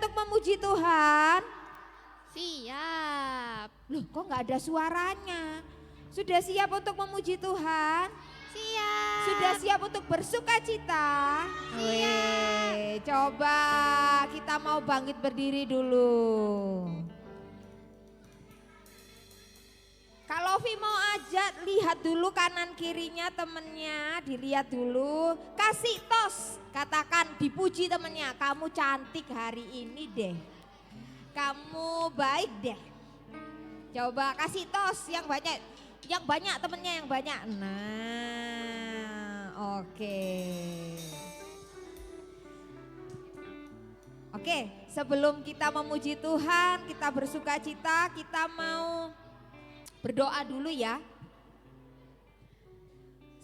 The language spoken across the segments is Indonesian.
untuk memuji Tuhan? Siap. Loh kok gak ada suaranya? Sudah siap untuk memuji Tuhan? Siap. Sudah siap untuk bersuka cita? Weh, coba kita mau bangkit berdiri dulu. Kalau Vi mau ajak, lihat dulu kanan kirinya temennya, dilihat dulu. Kasih tos, katakan dipuji temennya, kamu cantik hari ini deh. Kamu baik deh. Coba kasih tos yang banyak temennya yang banyak. Nah, oke. Oke, sebelum kita memuji Tuhan, kita bersuka cita, kita mau berdoa dulu ya.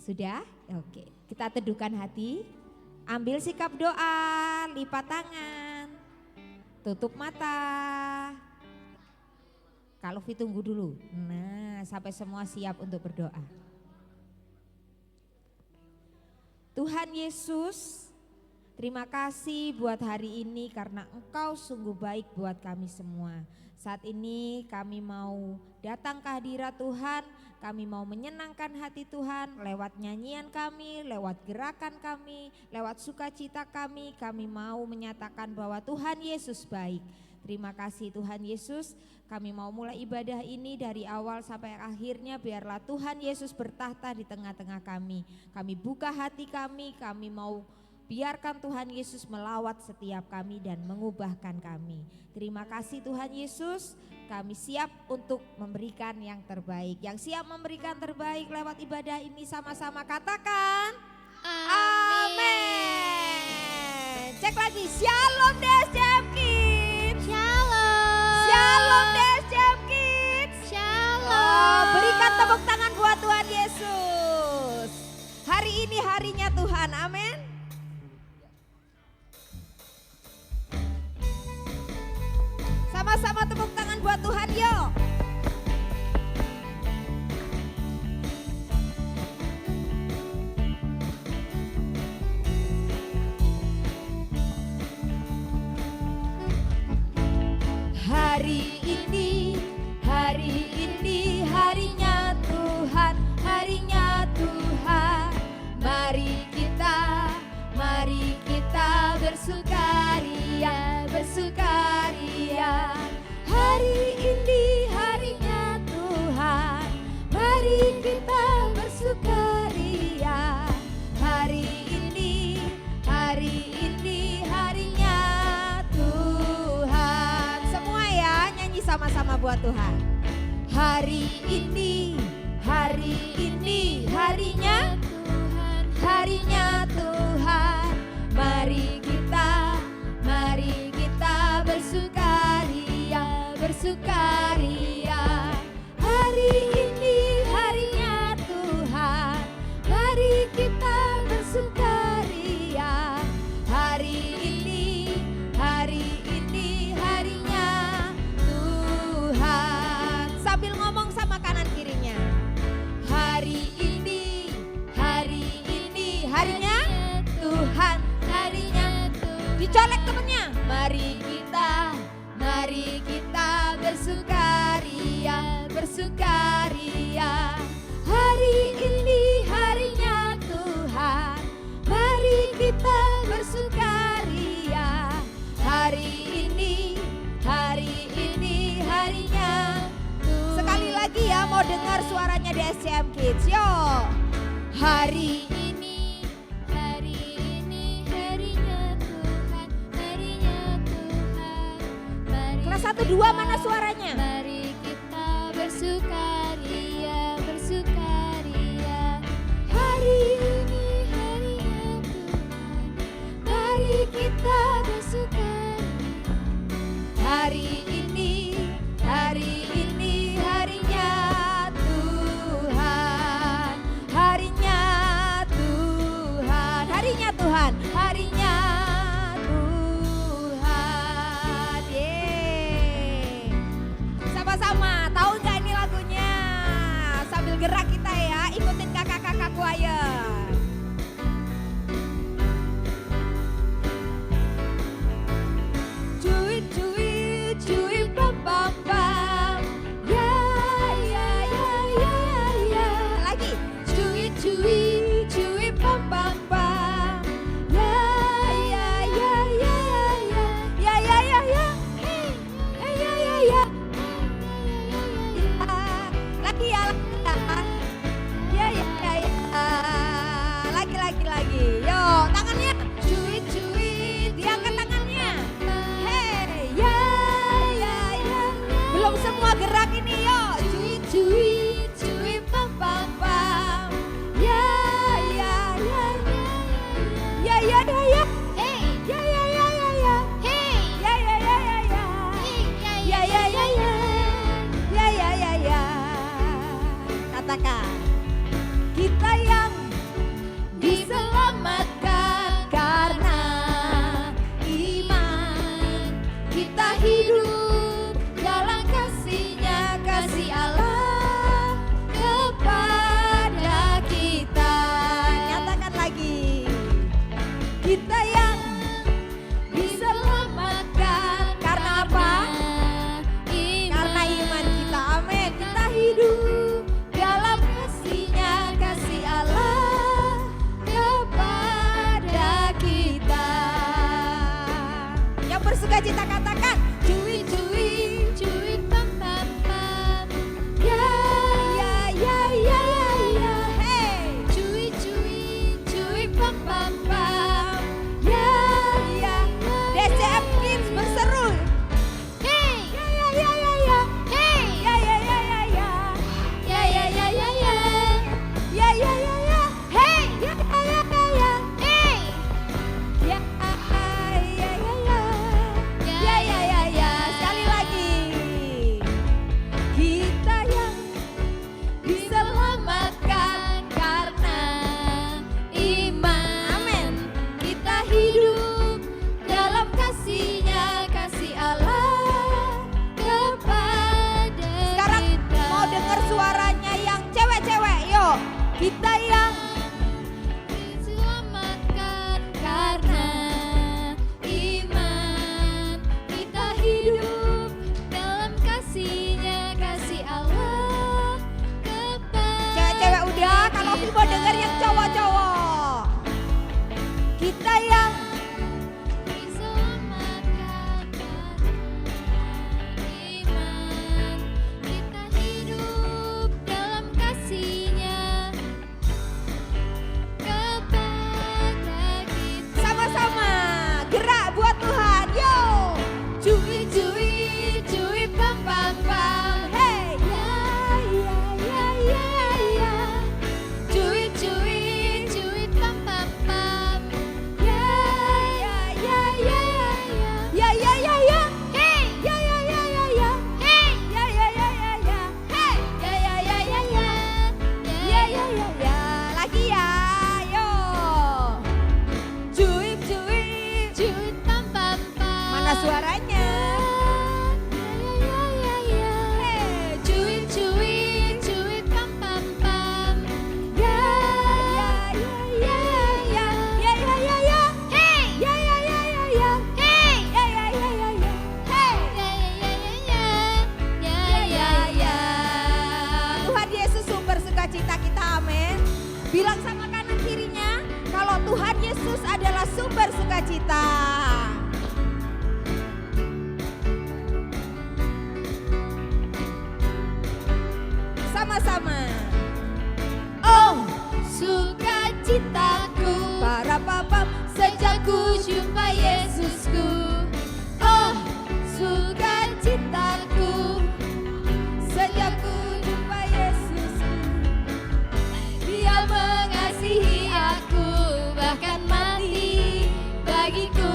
Sudah? Oke, kita teduhkan hati. Ambil sikap doa, lipat tangan, tutup mata. Kalau Vi tunggu dulu. Nah, sampai semua siap untuk berdoa. Tuhan Yesus, terima kasih buat hari ini karena Engkau sungguh baik buat kami semua. Saat ini kami mau datang ke hadirat Tuhan, kami mau menyenangkan hati Tuhan lewat nyanyian kami, lewat gerakan kami, lewat sukacita kami mau menyatakan bahwa Tuhan Yesus baik. Terima kasih Tuhan Yesus, kami mau mulai ibadah ini dari awal sampai akhirnya biarlah Tuhan Yesus bertahta di tengah-tengah kami. Kami buka hati kami mau biarkan Tuhan Yesus melawat setiap kami dan mengubahkan kami. Terima kasih Tuhan Yesus, kami siap untuk memberikan yang terbaik. Yang siap memberikan terbaik lewat ibadah ini sama-sama katakan amin. Cek lagi, Shalom DSJM Kids. Shalom. Shalom DSJM Kids. Shalom. Berikan tepuk tangan buat Tuhan Yesus. Hari ini harinya Tuhan, amin. Sama-sama tepuk tangan buat Tuhan yuk. Hari ini harinya Tuhan, harinya Tuhan. Mari kita bersukaria, bersukaria. Hari ini harinya Tuhan, mari kita bersukaria. Hari ini harinya Tuhan. Semua ya nyanyi sama-sama buat Tuhan. Hari ini harinya Tuhan, harinya Tuhan. Mari kita bersukaria, bersukaria. Hari ini harinya Tuhan, mari kita bersukaria. Hari ini harinya Tuhan. Sambil ngomong sama kanan kirinya. Hari ini harinya Tuhan, harinya Tuhan. Dicolek temennya. Mari kita bersukaria, bersukaria. Hari ini harinya Tuhan, mari kita bersukaria. Hari ini harinya Tuhan. Sekali lagi ya, mau dengar suaranya di SCM Kids, yuk. Hari ini harinya Tuhan, harinya Tuhan. Kelas 1-2 mana suaranya? Mari kita bersukaria, bersukaria. Hari ini harinya Tuhan, mari kita bersukaria. Hari ini harinya Tuhan, harinya Tuhan, harinya Tuhan, harinya Tuhan. Yeay. Sama-sama, tahu nggak ini lagunya? Sambil gerak kita ya, ikutin kakak-kakak choir. Cuy sukacita, katakan cuit cuit. Cuit pam pam pam. Ya. Ya ya ya ya ya. Hey. Cuit cuit cuit pam pam pam. Ya ya. DCM Kids berseru. Hey. Ya ya ya ya ya. Hey. Ya ya ya ya ya. Ya ya ya ya ya. Ya ya ya ya. Hey. Ya ya ya ya ya. Hey. Ya ya ya ya. Ya ya ya ya. Sekali lagi. Kita yang Diselamatkan karena iman. Amin. Kita hidup dalam kasih-Nya, kasih Allah kepada Sekarang kita. mau dengar suaranya yang cewek-cewek, yuk. Kita yang Diselamatkan karena iman. Kita hidup dalam kasih-Nya, kasih Allah kepada cewek-cewek udah, kalau kita. mau dengar yang cowok-cowok. Kita yang Diselamatkan karena iman. Kita hidup dalam kasih-Nya kepada kita. sama-sama gerak buat Tuhan, yuk. Cuit cuit cuit pam pam pam. Hey, ya ya ya ya ya. Cuit cuit cuit pam pam pam. Ya ya ya ya ya. Ya ya ya ya. Hey. Ya ya ya ya ya. Hey. Ya ya ya ya ya. Hey, ya ya ya ya ya. Ya ya ya ya. Lagi ya, yuk. Cuip cuip. Cuit pam pam pam. Mana suaranya? Ya ya ya ya. Hey, Cuit cuit cuit pam pam pam. ya ya ya ya ya. Ya ya ya ya. Hey. Ya ya ya ya ya. Hey. Ya ya ya ya ya. Hey. Ya ya ya ya ya. Ya Ya ya ya ya. Tuhan Yesus sumber sukacita kita, amin. Bilang sama kanan kirinya, kalau Tuhan Yesus adalah sumber sukacita. Sama-sama. Oh, sukacitaku Para papa sejak ku jumpa Yesusku. Oh, sukacitaku sejak ku jumpa Yesus. Dia mengasihi aku, bahkan mati bagiku.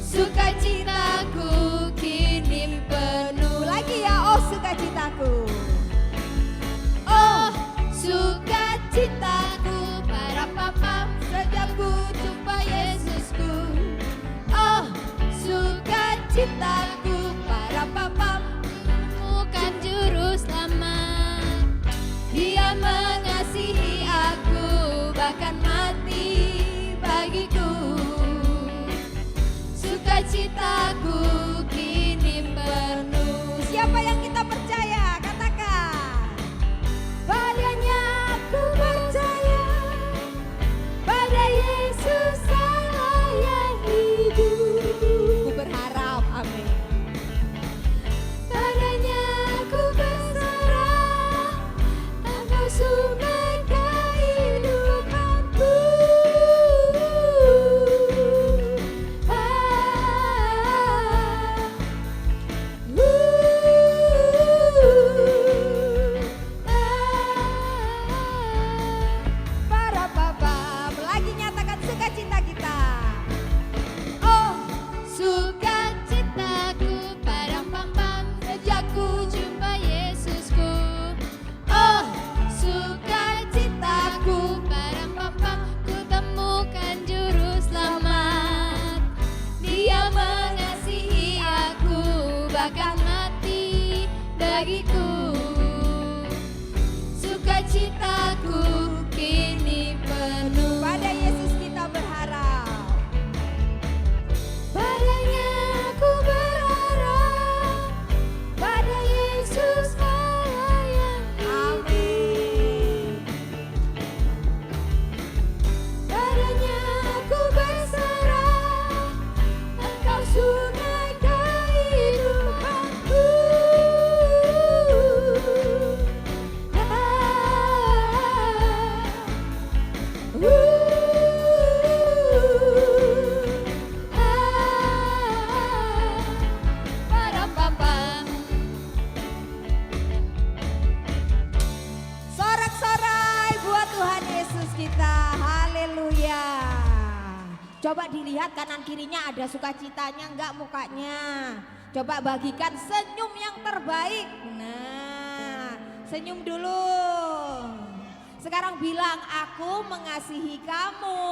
Sukacitaku kini penuh. Lagi ya, oh sukacitaku. Oh, sukacitaku para papa sejak ku jumpa Yesusku. Oh, sukacitaku para papa bukan juru selamat. Dia mengasihi aku, bahkan mati bagiku. Sukacitaku kini penuh. Siapa yang kita percaya? Katakan. Padanya aku percaya, pada Yesus Allah yang hidup. Ku berharap, amin. Padanya aku berserah, Engkau sumber kehidupanku. Para papa, lagi nyatakan sukacita kita. Oh, Sukacitaku padam pam-pam sejak ku jumpa Yesusku. Oh, sukacitaku padam pam-pam ku temukan juru selamat. Dia mengasihi aku, bahkan mati bagiku. Sukacitaku kini penuh. pada Yesus kita berharap. Padanya aku berharap, pada Yesus Allah yang Amin. Padanya aku berserah, Coba dilihat kanan kirinya ada sukacitanya enggak mukanya. Coba bagikan senyum yang terbaik. Nah, senyum dulu. Sekarang bilang, aku mengasihi kamu.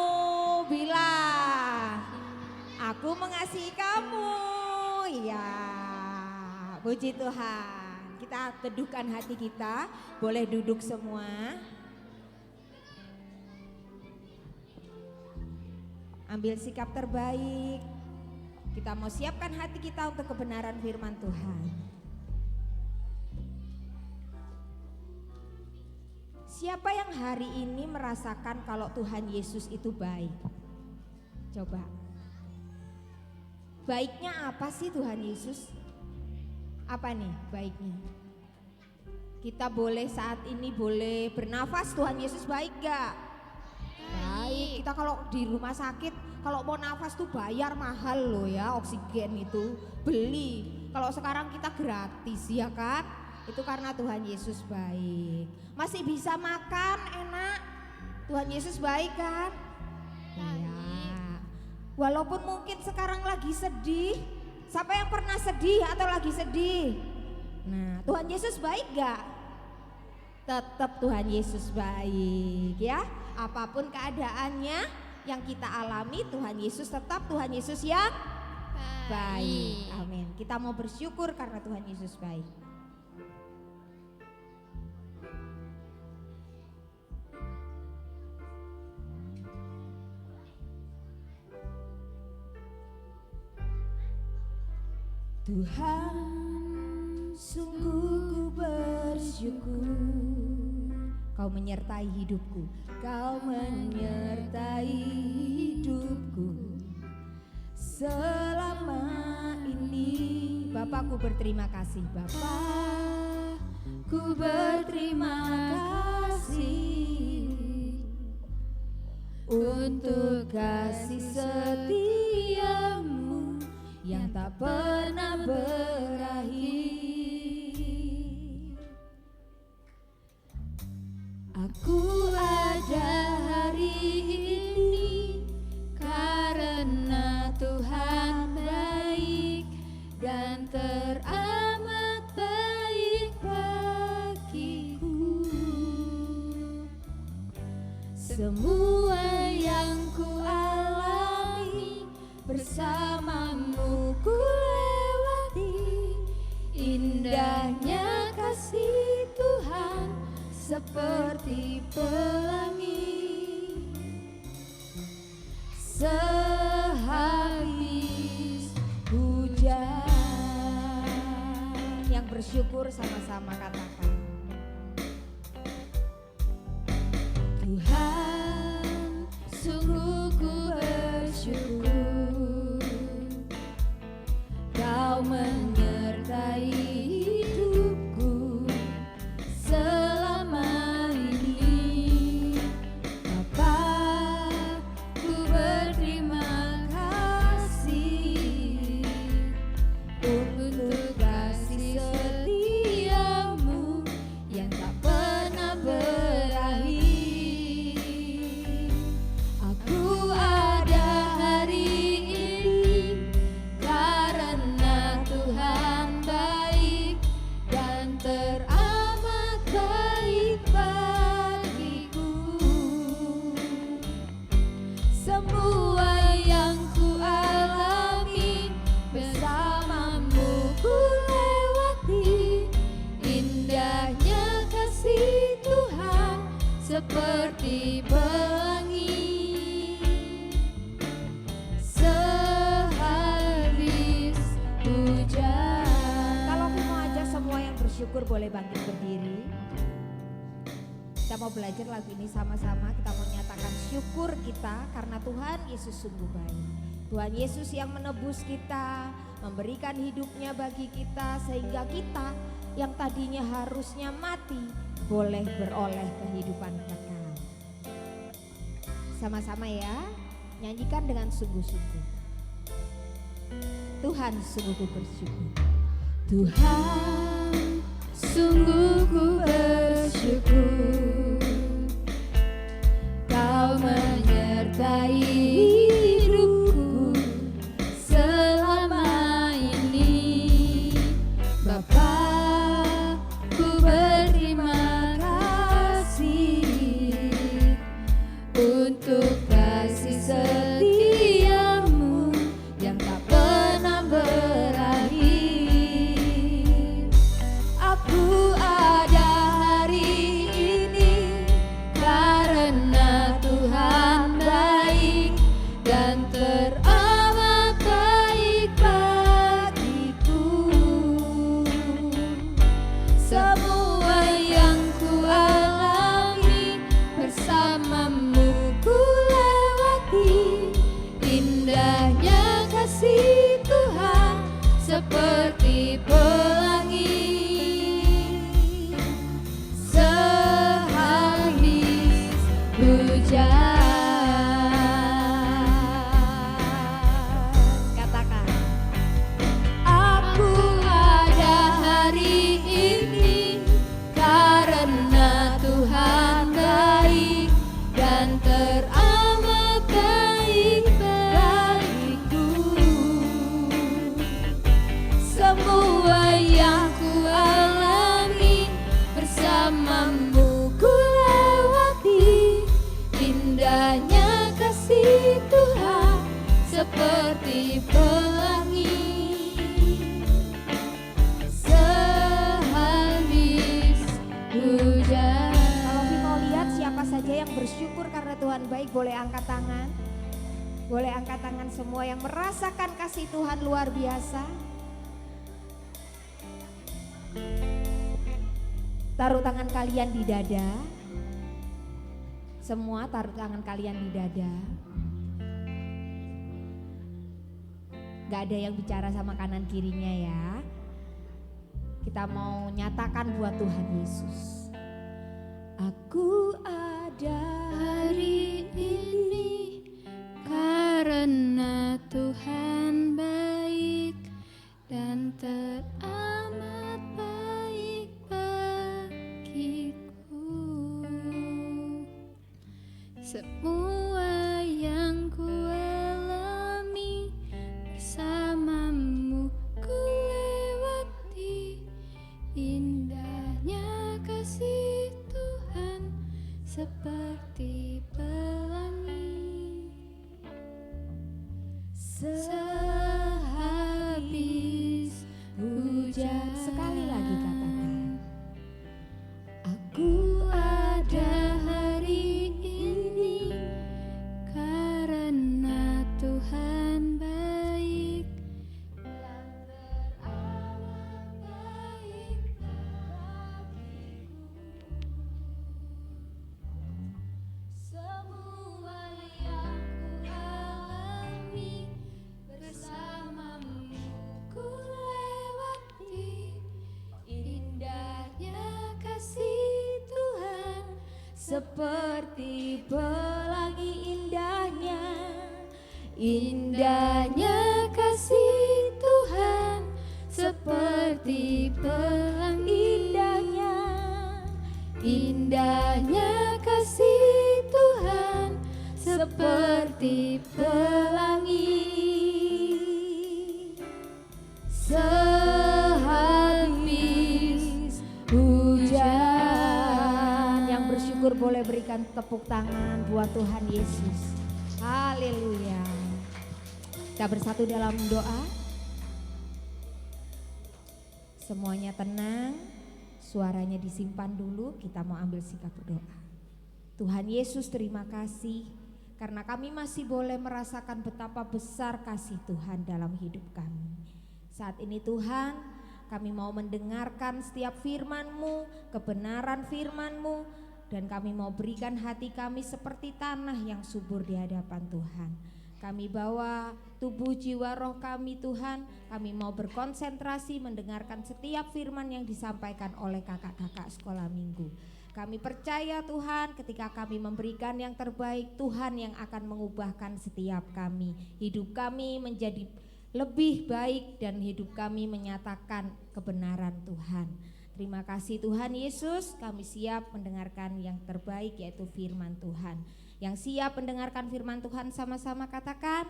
Bilang, aku mengasihi kamu. Ya, puji Tuhan. Kita teduhkan hati kita. Boleh duduk semua. Ambil sikap terbaik. Kita mau siapkan hati kita untuk kebenaran firman Tuhan. Siapa yang hari ini merasakan kalau Tuhan Yesus itu baik? Coba. Baiknya apa sih Tuhan Yesus? Apa nih baiknya? Kita boleh saat ini boleh bernafas, Tuhan Yesus baik gak? Baik. Kita kalau di rumah sakit, kalau mau nafas tuh bayar mahal loh ya, oksigen itu beli. Kalau sekarang kita gratis ya kan? Itu karena Tuhan Yesus baik. Masih bisa makan enak, Tuhan Yesus baik kan? Iya. Walaupun mungkin sekarang lagi sedih, siapa yang pernah sedih atau lagi sedih? Nah, Tuhan Yesus baik gak? Tetap Tuhan Yesus baik ya. Apapun keadaannya yang kita alami, Tuhan Yesus tetap Tuhan Yesus yang baik. Amin. Kita mau bersyukur karena Tuhan Yesus baik. Tuhan, sungguh ku bersyukur Kau menyertai hidupku, Kau menyertai hidupku selama ini. Bapakku berterima kasih, Bapakku berterima kasih untuk kasih setiamu yang tak pernah berakhir. Aku ada hari ini karena Tuhan baik dan teramat baik bagiku. Semua yang ku alami bersamamu ku lewati, indahnya kasih Tuhan seperti pelangi. Sehabis hujan. Yang bersyukur sama-sama katakan, Tuhan, sungguh ku bersyukur Kau menyertai hidupku selama ini. Bapa, ku berterima kasih untuk kasih setiamu yang tak pernah berakhir. Aku ada hari ini karena Tuhan baik dan teramat baik bagiku. Semua yang ku alami bersamamu ku lewati, indahnya kasih Tuhan seperti pelangi. Sehabis hujan. Kalau aku mau ajak semua yang bersyukur boleh bangkit berdiri. Kita mau belajar lagu ini sama-sama. Kita mau nyatakan syukur kita karena Tuhan Yesus sungguh baik. Tuhan Yesus yang menebus kita, memberikan hidupnya bagi kita sehingga kita yang tadinya harusnya mati boleh beroleh kehidupan kekal. Sama-sama ya, nyanyikan dengan sungguh-sungguh. Tuhan, sungguh ku bersyukur. Tuhan, sungguh ku bersyukur Kau menyertai hidupku boleh angkat tangan. Boleh angkat tangan semua yang merasakan kasih Tuhan luar biasa. Taruh tangan kalian di dada. Semua taruh tangan kalian di dada. Gak ada yang bicara sama kanan kirinya ya. Kita mau nyatakan buat Tuhan Yesus. Aku ada Hari ini karena Tuhan baik dan teramat baik bagiku. Semua yang ku alami bersamamu ku lewati. Indahnya kasih Tuhan seperti pelangi. Sehabis hujan. Sekali lagi katakan. Aku ada hari ini karena Tuhan baik dan teramat baik bagiku. Semua yang ku alami bersamamu ku lewati. Indahnya kasih Tuhan Seperti pelangi indahnya. Indahnya kasih Tuhan seperti pelangi. Indahnya. Indahnya kasih Tuhan seperti pelangi. Sehabis hujan. Yang bersyukur boleh berikan tepuk tangan buat Tuhan Yesus. Haleluya. Kita bersatu dalam doa. Semuanya tenang, suaranya disimpan dulu, kita mau ambil sikap berdoa. Tuhan Yesus, terima kasih karena kami masih boleh merasakan betapa besar kasih Tuhan dalam hidup kami. Saat ini Tuhan, kami mau mendengarkan setiap firman-Mu, kebenaran firman-Mu, dan kami mau berikan hati kami seperti tanah yang subur di hadapan Tuhan. Kami bawa tubuh, jiwa, roh kami Tuhan. Kami mau berkonsentrasi mendengarkan setiap firman yang disampaikan oleh kakak-kakak sekolah minggu. Kami percaya Tuhan, ketika kami memberikan yang terbaik, Tuhan yang akan mengubahkan setiap kami. Hidup kami menjadi lebih baik dan hidup kami menyatakan kebenaran Tuhan. Terima kasih Tuhan Yesus, kami siap mendengarkan yang terbaik yaitu firman Tuhan. Yang siap mendengarkan firman Tuhan sama-sama katakan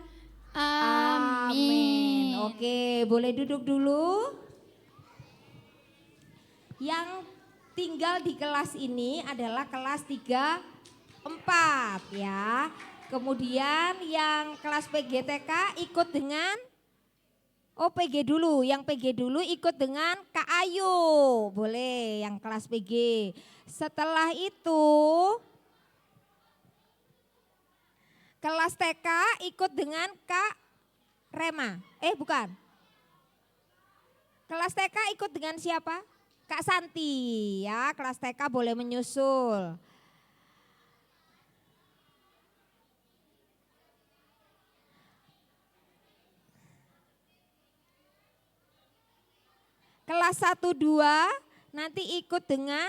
Amin. Oke, boleh duduk dulu. Yang tinggal di kelas ini adalah kelas 3, 4 ya. Kemudian yang kelas PGTK ikut dengan PG dulu, yang PG dulu ikut dengan Kak Ayu. Boleh yang kelas PG. Setelah itu kelas TK ikut dengan Kak Rema. Bukan. Kelas TK ikut dengan siapa? Kak Santi ya, kelas TK boleh menyusul. Kelas 1, 2 nanti ikut dengan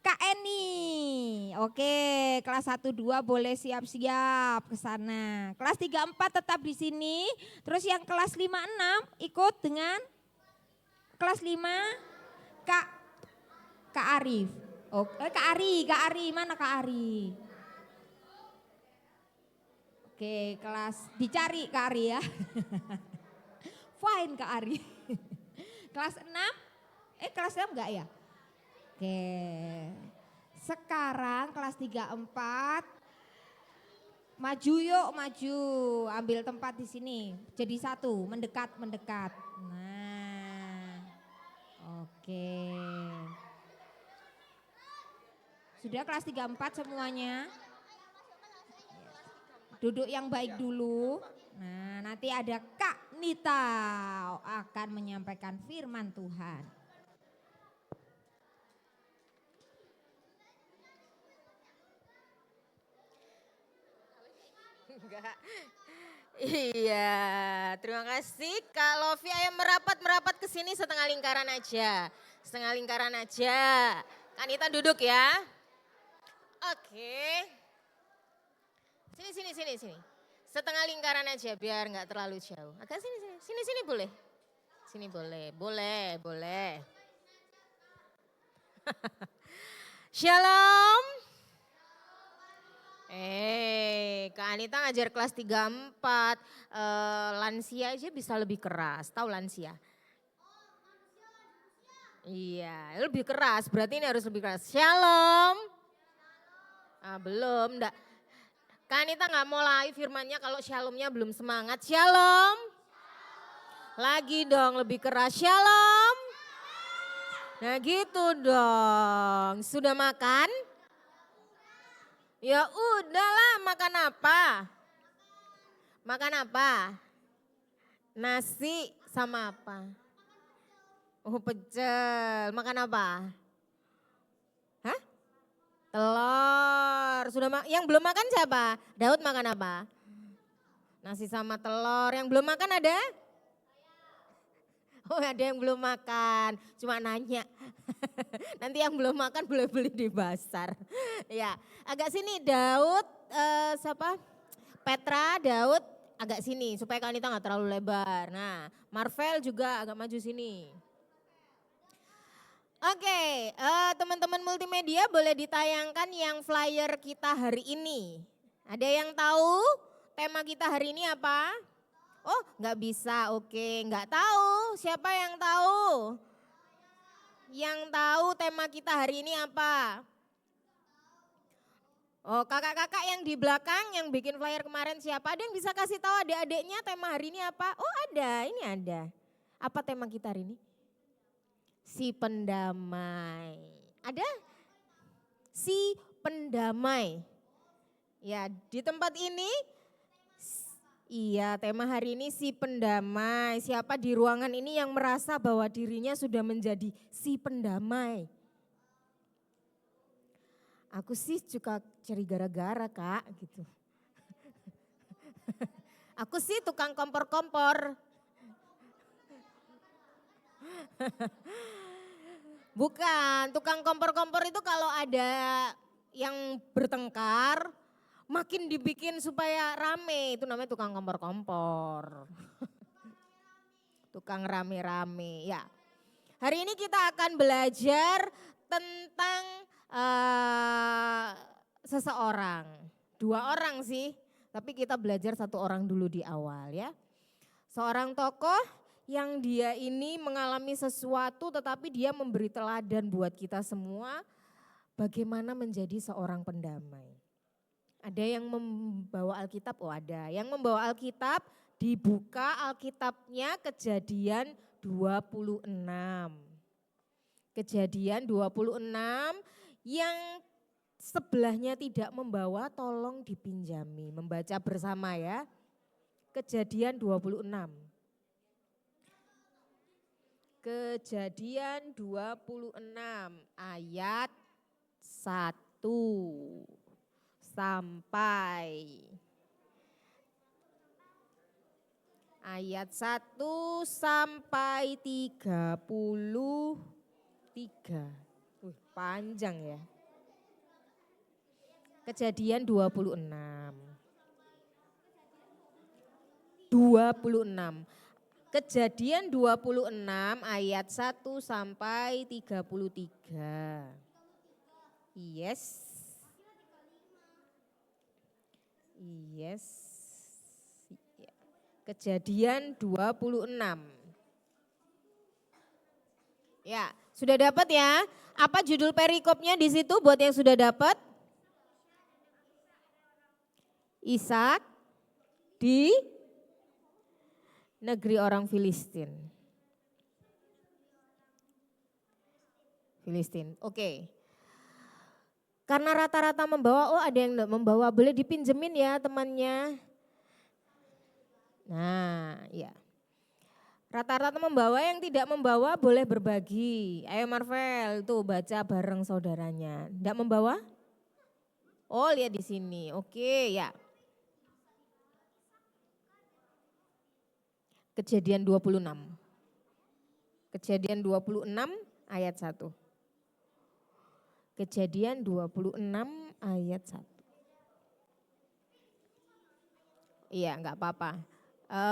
Kak Eni. Oke, kelas 1, 2 boleh siap-siap ke sana. Kelas 3, 4 tetap di sini. Terus yang kelas 5, 6 ikut dengan kelas 5 Kak Arif. Kak Ari, mana Kak Ari? Oke, kelas dicari Kak Ari ya. Fine Kak Ari. Kelas 6? Kelas 6 enggak ya? Oke. Sekarang kelas 3, 4. Maju yuk, maju. Ambil tempat di sini. Jadi satu, mendekat. Nah. Oke. Sudah kelas 3-4 semuanya? Duduk yang baik dulu. Nah, nanti ada Kak Nita akan menyampaikan firman Tuhan. Enggak. Iya, terima kasih. Kalau Lovi, ayo merapat ke sini setengah lingkaran aja. Setengah lingkaran aja. Kanita duduk ya. Oke. Sini. Setengah lingkaran aja biar nggak terlalu jauh. Agak sini. Sini boleh. Sini boleh. Shalom. Kak Anita ngajar kelas 3-4, lansia aja bisa lebih keras, tahu lansia? Iya, lebih keras, berarti ini harus lebih keras. Shalom. Belum, enggak. Kak Anita nggak mau live firmannya kalau shalomnya belum semangat. Shalom. Lagi dong, lebih keras. Shalom. Nah gitu dong, sudah makan? Ya udahlah, makan apa? Nasi sama apa? Oh pecel, makan apa? Hah? Telur, yang belum makan siapa? Daud makan apa? Nasi sama telur, yang belum makan ada? Oh ada yang belum makan, cuma nanya. Nanti yang belum makan boleh beli di pasar. Ya, agak sini Daud, siapa? Petra, Daud agak sini supaya Kak Anita nggak terlalu lebar. Nah, Marvel juga agak maju sini. Oke, teman-teman multimedia boleh ditayangkan yang flyer kita hari ini. Ada yang tahu tema kita hari ini apa? Oh nggak bisa, oke nggak tahu. Siapa yang tahu? Yang tahu tema kita hari ini apa? Oh kakak-kakak yang di belakang yang bikin flyer kemarin siapa? Ada yang bisa kasih tahu adik-adiknya tema hari ini apa? Oh ada, ini ada. Apa tema kita hari ini? Si pendamai. Ada? Si pendamai. Ya di tempat ini. Iya, tema hari ini si pendamai. Siapa di ruangan ini yang merasa bahwa dirinya sudah menjadi si pendamai? Aku sih suka cari gara-gara Kak gitu. Aku sih tukang kompor-kompor. Bukan, tukang kompor-kompor itu kalau ada yang bertengkar, makin dibikin supaya rame, itu namanya tukang kompor-kompor. Tukang rame-rame, ya. Hari ini kita akan belajar tentang seseorang. 2 orang sih, tapi kita belajar 1 orang dulu di awal ya. Seorang tokoh yang dia ini mengalami sesuatu tetapi dia memberi teladan buat kita semua bagaimana menjadi seorang pendamai. Ada yang membawa Alkitab? Oh ada. Yang membawa Alkitab, dibuka Alkitabnya Kejadian 26. Kejadian 26 yang sebelahnya tidak membawa tolong dipinjami. Membaca bersama ya. Kejadian 26. Kejadian 26 ayat 1 sampai ayat 1 sampai 33. Panjang ya. Kejadian 26. Kejadian 26 ayat 1 sampai 33. Yes. Kejadian 26. Ya, sudah dapat ya? Apa judul perikopnya di situ buat yang sudah dapat? Ishak di negeri orang Filistin. Oke. Karena rata-rata membawa, oh ada yang enggak membawa, boleh dipinjemin ya temannya. Nah, ya. Rata-rata membawa, yang tidak membawa boleh berbagi. Ayo Marvel, tuh baca bareng saudaranya. Enggak membawa? Oh, lihat di sini. Oke, ya. Kejadian 26. Kejadian 26 ayat 1. Kejadian 26 ayat 1. Iya, enggak apa-apa.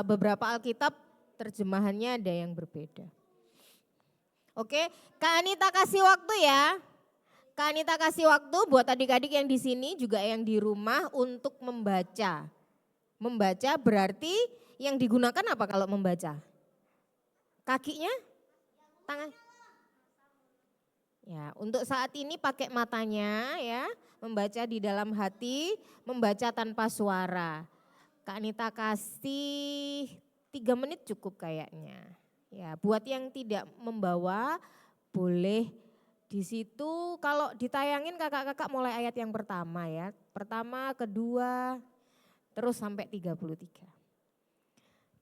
Beberapa Alkitab terjemahannya ada yang berbeda. Oke, Kak Anita kasih waktu ya. Kak Anita kasih waktu buat adik-adik yang di sini juga yang di rumah untuk membaca. Membaca berarti yang digunakan apa kalau membaca? Kakinya? Tangan? Ya, untuk saat ini pakai matanya ya, membaca di dalam hati, membaca tanpa suara. Kak Anita kasih 3 menit cukup kayaknya. Ya, buat yang tidak membawa boleh di situ, kalau ditayangin kakak-kakak mulai ayat yang pertama ya. Pertama, kedua, terus sampai 33.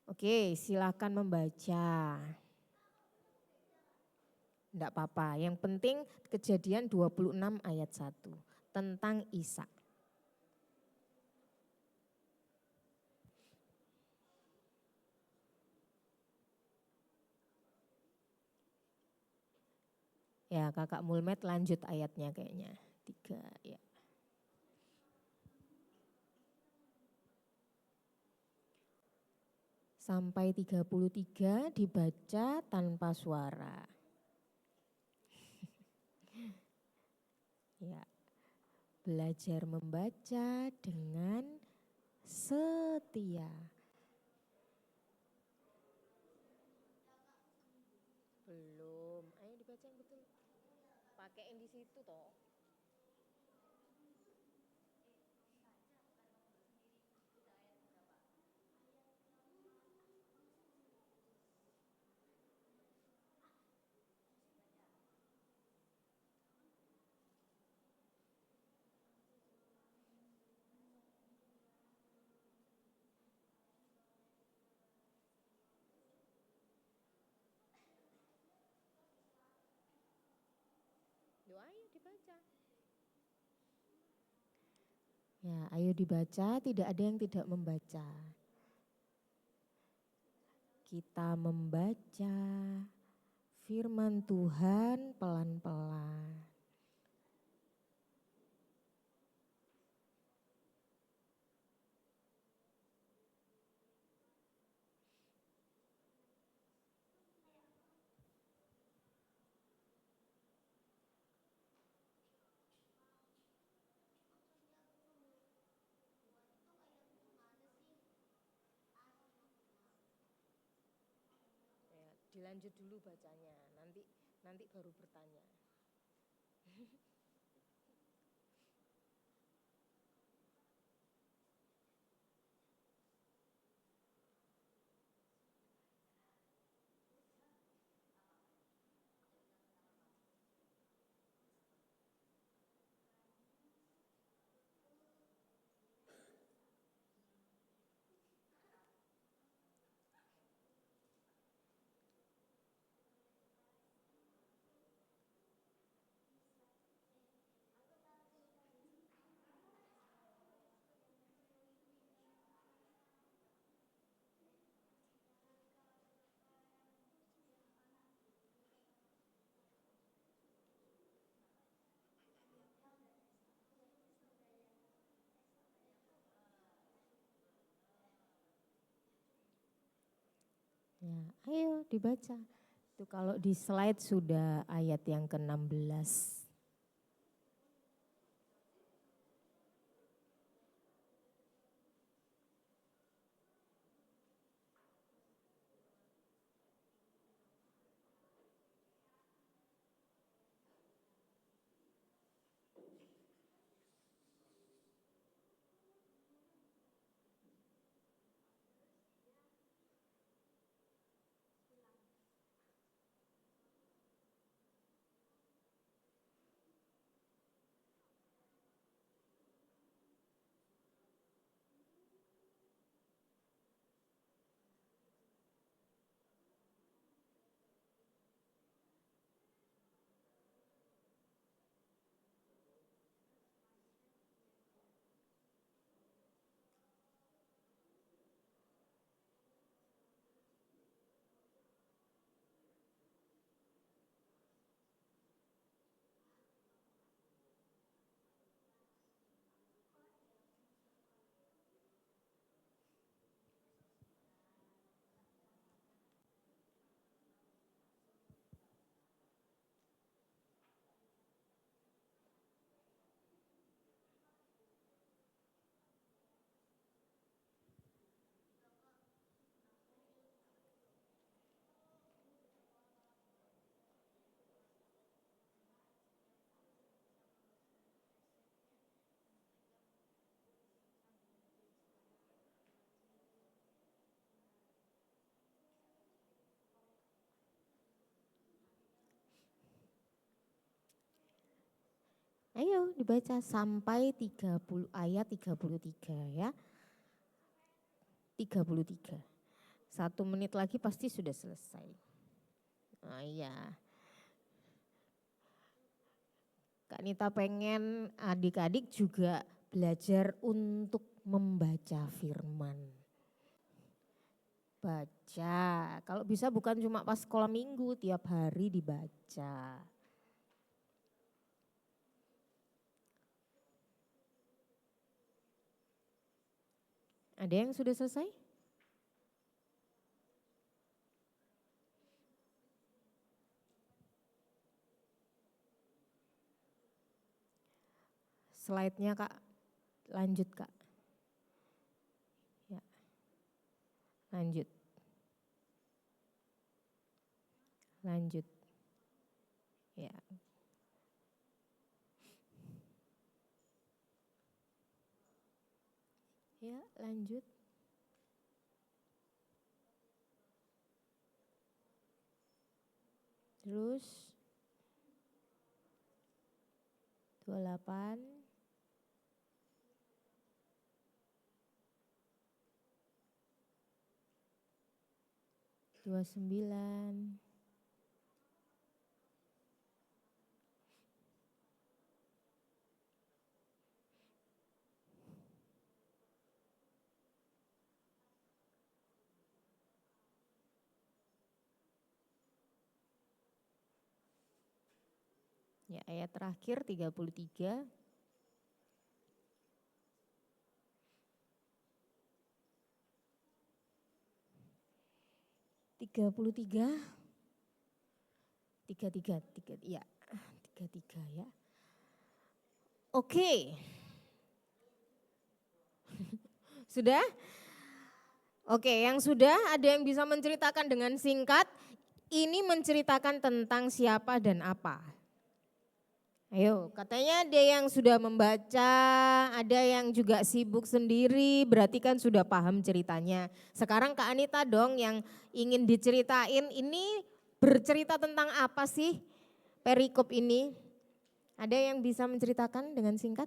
Oke, silakan membaca. Enggak apa-apa, yang penting Kejadian 26 ayat 1 tentang Ishak. Ya, Kakak Mulmet lanjut ayatnya kayaknya. 3 ya. Sampai 33 dibaca tanpa suara. Ya. Belajar membaca dengan setia. Belum, ayo dibaca yang betul. Pakai yang di situ toh. Ayo dibaca. Ya, ayo dibaca, tidak ada yang tidak membaca. Kita membaca firman Tuhan pelan-pelan. Dilanjut dulu bacanya, nanti baru bertanya. Ya, ayo dibaca. Itu kalau di slide sudah ayat yang ke-16. Ayo dibaca sampai ayat 33 ya. 33. 1 menit lagi pasti sudah selesai. Oh iya. Kak Nita pengen adik-adik juga belajar untuk membaca firman. Baca, kalau bisa bukan cuma pas sekolah minggu, tiap hari dibaca. Ada yang sudah selesai? Slide-nya Kak, lanjut Kak. Ya, lanjut. Lanjut. Ya. Ya, lanjut. Terus 28. 29. Ya, ayat terakhir 33. 33. 33, ya. 33 ya. Oke. Sudah? Oke, yang sudah ada yang bisa menceritakan dengan singkat. Ini menceritakan tentang siapa dan apa. Ayo, katanya ada yang sudah membaca, ada yang juga sibuk sendiri, berarti kan sudah paham ceritanya. Sekarang Kak Anita dong yang ingin diceritain, ini bercerita tentang apa sih perikop ini? Ada yang bisa menceritakan dengan singkat?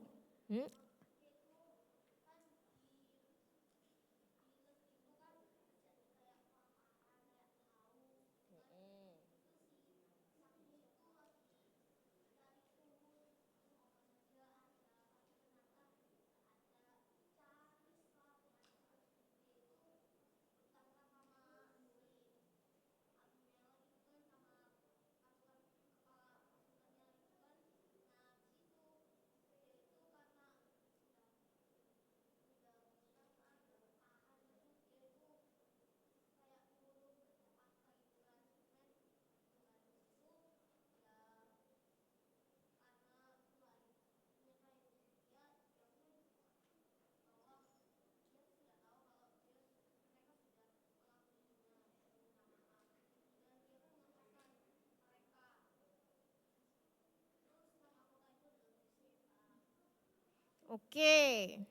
Oke.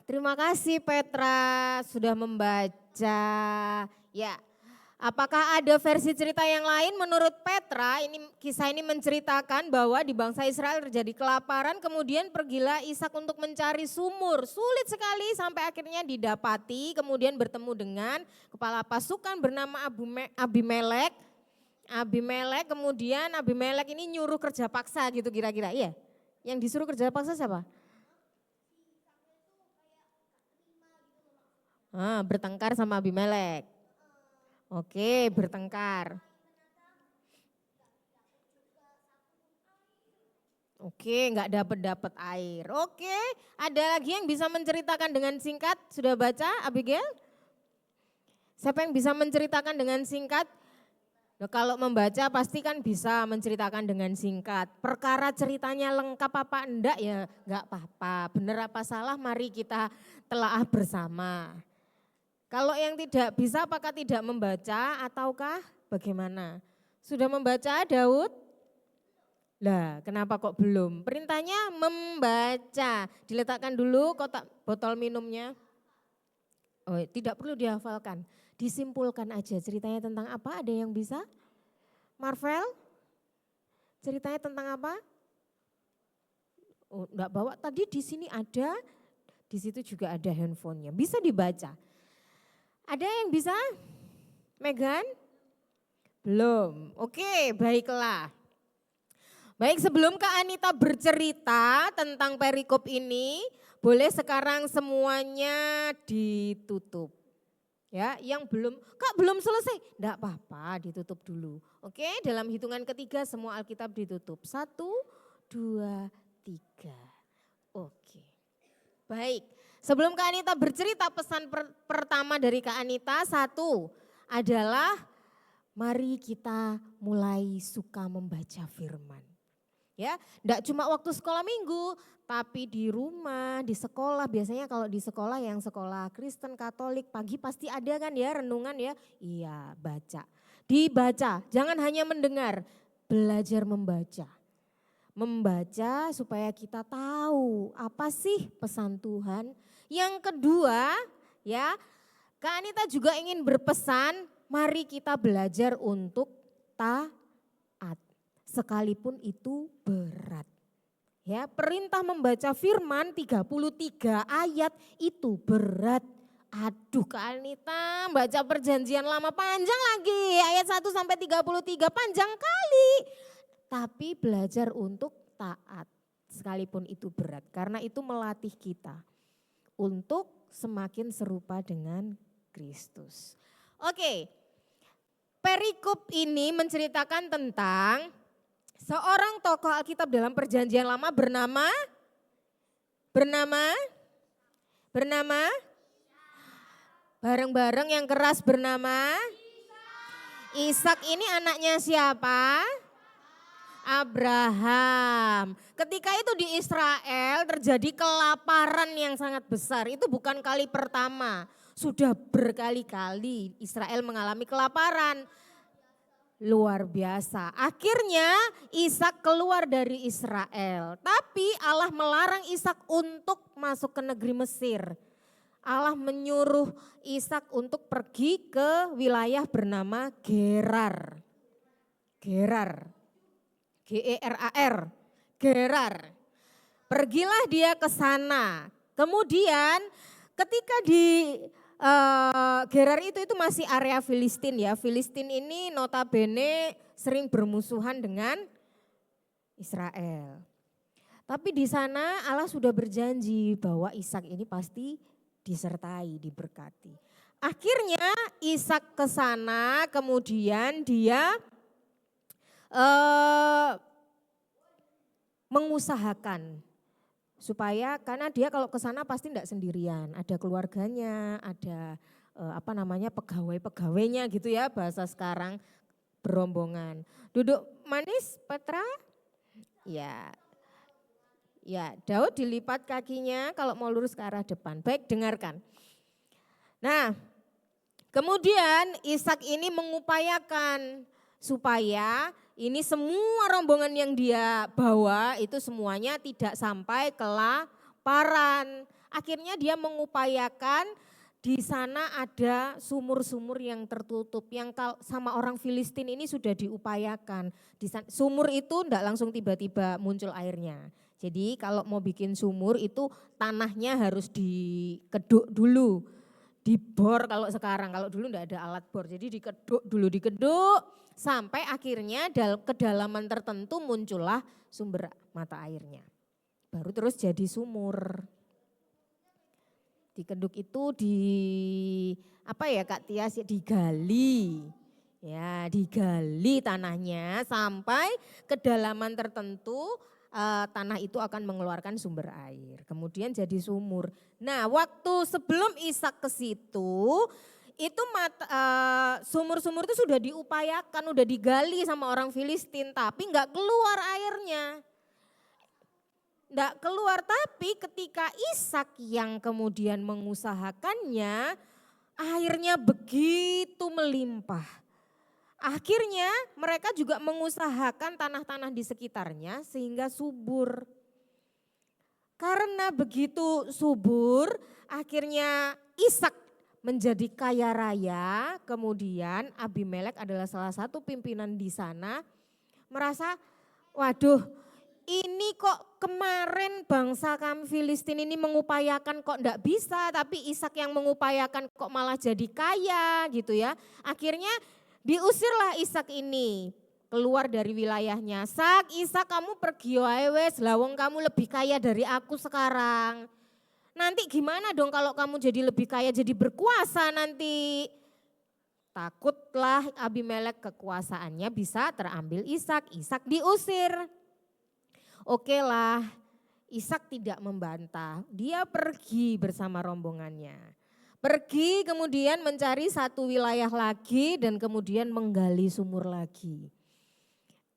Terima kasih Petra sudah membaca. Ya, apakah ada versi cerita yang lain? Menurut Petra, kisah ini menceritakan bahwa di bangsa Israel terjadi kelaparan, kemudian pergilah Ishak untuk mencari sumur. Sulit sekali sampai akhirnya didapati, kemudian bertemu dengan kepala pasukan bernama Abimelek. Kemudian Abimelek ini nyuruh kerja paksa gitu kira-kira, iya. Yang disuruh kerja paksa siapa? Bertengkar sama Abimelek. Oke, bertengkar. Oke, nggak dapat air. Oke, ada lagi yang bisa menceritakan dengan singkat? Sudah baca, Abigail? Siapa yang bisa menceritakan dengan singkat? Nah, kalau membaca pasti kan bisa menceritakan dengan singkat. Perkara ceritanya lengkap apa enggak ya enggak apa-apa. Benar apa salah mari kita telaah bersama. Kalau yang tidak bisa apakah tidak membaca ataukah bagaimana? Sudah membaca Daud? Lah kenapa kok belum? Perintahnya membaca. Diletakkan dulu kotak botol minumnya. Oh, tidak perlu dihafalkan. Disimpulkan aja ceritanya tentang apa, ada yang bisa? Marvel? Ceritanya tentang apa? Oh, enggak bawa, tadi di sini ada, di situ juga ada handphonenya. Bisa dibaca. Ada yang bisa? Megan? Belum. Oke, baiklah. Baik, sebelum Kak Anita bercerita tentang perikop ini, boleh sekarang semuanya ditutup. Ya, yang belum, Kak belum selesai, enggak apa-apa, ditutup dulu. Oke, dalam hitungan ketiga semua Alkitab ditutup. 1, 2, 3. Oke. Baik, sebelum Kak Anita bercerita, pesan pertama dari Kak Anita, 1 adalah mari kita mulai suka membaca firman. Ya, enggak cuma waktu sekolah minggu, tapi di rumah, di sekolah. Biasanya kalau di sekolah yang sekolah Kristen, Katolik, pagi pasti ada kan ya renungan ya. Iya, baca. Dibaca, jangan hanya mendengar, belajar membaca. Membaca supaya kita tahu apa sih pesan Tuhan. Yang kedua, ya, Kak Anita juga ingin berpesan, mari kita belajar untuk taat. Sekalipun itu berat. Ya, perintah membaca firman 33 ayat itu berat. Aduh Kak Anita, baca perjanjian lama panjang lagi, ayat 1 sampai 33 panjang kali. Tapi belajar untuk taat, sekalipun itu berat. Karena itu melatih kita untuk semakin serupa dengan Kristus. Oke, perikop ini menceritakan tentang seorang tokoh Alkitab dalam perjanjian lama bernama bareng-bareng yang keras bernama Ishak. Ini anaknya siapa? Abraham. Ketika itu di Israel terjadi kelaparan yang sangat besar. Itu bukan kali pertama. Sudah berkali-kali Israel mengalami kelaparan. Luar biasa. Akhirnya Ishak keluar dari Israel. Tapi Allah melarang Ishak untuk masuk ke negeri Mesir. Allah menyuruh Ishak untuk pergi ke wilayah bernama Gerar. Gerar. Gerar. Gerar. Pergilah dia ke sana. Kemudian ketika di Gerar itu masih area Filistin ya. Filistin ini notabene sering bermusuhan dengan Israel. Tapi di sana Allah sudah berjanji bahwa Ishak ini pasti disertai, diberkati. Akhirnya Ishak ke sana, kemudian dia mengusahakan supaya, karena dia kalau ke sana pasti enggak sendirian, ada keluarganya, ada pegawai-pegawainya gitu ya, bahasa sekarang, berombongan. Duduk manis Petra? Ya. Ya, Daud dilipat kakinya kalau mau lurus ke arah depan. Baik, dengarkan. Nah, kemudian Ishak ini mengupayakan supaya ini semua rombongan yang dia bawa itu semuanya tidak sampai kelaparan. Akhirnya dia mengupayakan di sana ada sumur-sumur yang tertutup. Yang sama orang Filistin ini sudah diupayakan. Sumur itu enggak langsung tiba-tiba muncul airnya. Jadi kalau mau bikin sumur itu tanahnya harus dikeduk dulu. Dibor kalau sekarang, kalau dulu enggak ada alat bor. Jadi dikeduk dulu, sampai akhirnya kedalaman tertentu muncullah sumber mata airnya. Baru terus jadi sumur. Dikeduk itu Kak Tias, digali. Ya, digali tanahnya sampai kedalaman tertentu tanah itu akan mengeluarkan sumber air. Kemudian jadi sumur. Nah, waktu sebelum Ishak ke situ, itu sumur-sumur itu sudah diupayakan, udah digali sama orang Filistin, tapi enggak keluar airnya. Enggak keluar, tapi ketika Ishak yang kemudian mengusahakannya, airnya begitu melimpah. Akhirnya mereka juga mengusahakan tanah-tanah di sekitarnya sehingga subur. Karena begitu subur, akhirnya Ishak menjadi kaya raya. Kemudian Abimelek adalah salah satu pimpinan di sana, merasa waduh, ini kok kemarin bangsa kami Filistin ini mengupayakan kok enggak bisa, tapi Ishak yang mengupayakan kok malah jadi kaya gitu ya. Akhirnya diusirlah Ishak ini keluar dari wilayahnya. Ishak kamu pergi wae wes, lawong kamu lebih kaya dari aku sekarang. Nanti gimana dong kalau kamu jadi lebih kaya, jadi berkuasa nanti. Takutlah Abimelek kekuasaannya bisa terambil Ishak. Ishak diusir. Oke lah, Ishak tidak membantah. Dia pergi bersama rombongannya. Pergi kemudian mencari satu wilayah lagi dan kemudian menggali sumur lagi.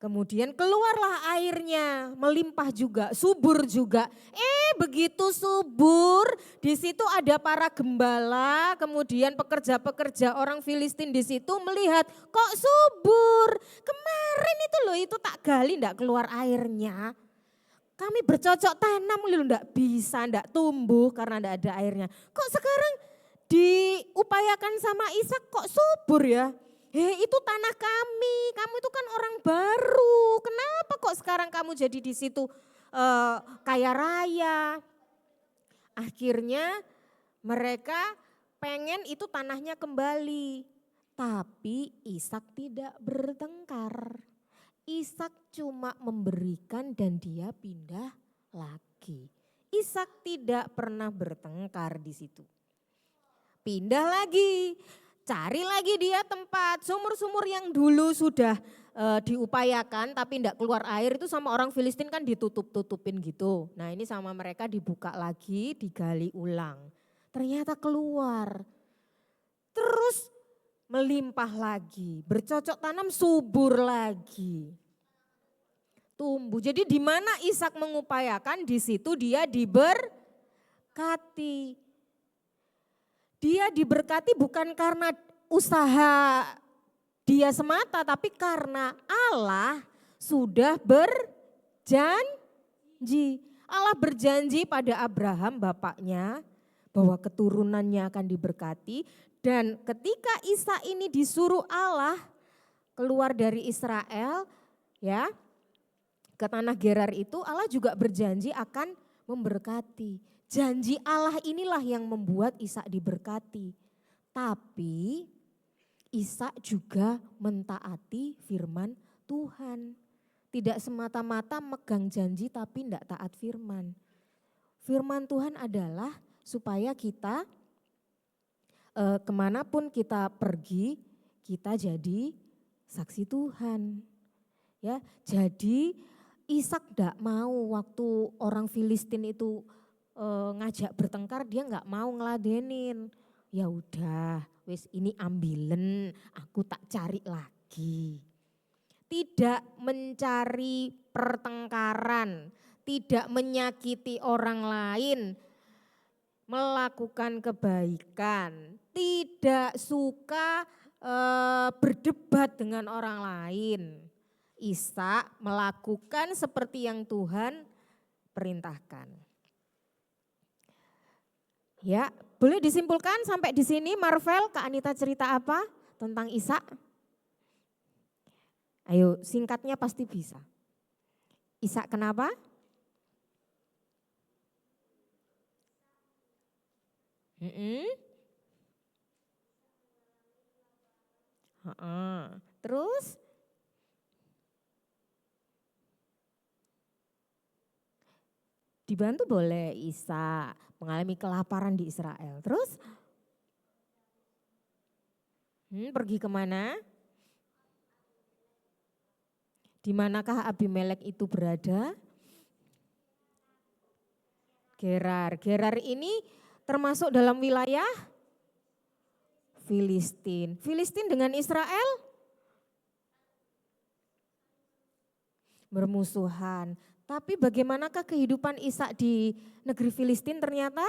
Kemudian keluarlah airnya, melimpah juga, subur juga. Begitu subur, di situ ada para gembala, kemudian pekerja-pekerja orang Filistin di situ melihat kok subur. Kemarin itu loh, itu tak gali enggak keluar airnya. Kami bercocok tanam loh enggak bisa, enggak tumbuh karena enggak ada airnya. Kok sekarang diupayakan sama Ishak kok subur ya? Itu tanah kami, kamu itu kan orang baru. Kenapa kok sekarang kamu jadi di situ kaya raya? Akhirnya mereka pengen itu tanahnya kembali. Tapi Ishak tidak bertengkar. Ishak cuma memberikan dan dia pindah lagi. Ishak tidak pernah bertengkar di situ. Pindah lagi. Cari lagi dia tempat sumur-sumur yang dulu sudah diupayakan tapi tidak keluar air itu sama orang Filistin kan ditutup-tutupin gitu. Nah ini sama mereka dibuka lagi, digali ulang. Ternyata keluar. Terus melimpah lagi, bercocok tanam subur lagi. Tumbuh. Jadi di mana Ishak mengupayakan di situ dia diberkati. Dia diberkati bukan karena usaha dia semata, tapi karena Allah sudah berjanji. Allah berjanji pada Abraham bapaknya bahwa keturunannya akan diberkati. Dan ketika Ishak ini disuruh Allah keluar dari Israel ya ke tanah Gerar itu, Allah juga berjanji akan memberkati. Janji Allah inilah yang membuat Ishak diberkati. Tapi Ishak juga mentaati firman Tuhan. Tidak semata-mata megang janji tapi tidak taat firman. Firman Tuhan adalah supaya kita kemanapun kita pergi, kita jadi saksi Tuhan. Ya, jadi Ishak tidak mau waktu orang Filistin itu ngajak bertengkar, dia nggak mau ngeladenin. Ya udah, wis ini ambilen, aku tak cari lagi. Tidak mencari pertengkaran, tidak menyakiti orang lain, melakukan kebaikan, tidak suka berdebat dengan orang lain. Ishak melakukan seperti yang Tuhan perintahkan. Ya, boleh disimpulkan sampai di sini. Marvel, Kak Anita cerita apa tentang Ishak? Ayo, singkatnya pasti bisa. Ishak kenapa? Terus? Dibantu boleh Ishak mengalami kelaparan di Israel. Terus? Pergi kemana? Di manakah Abimelek itu berada? Gerar. Gerar ini termasuk dalam wilayah Filistin. Filistin dengan Israel bermusuhan. Tapi bagaimanakah kehidupan Ishak di negeri Filistin ternyata?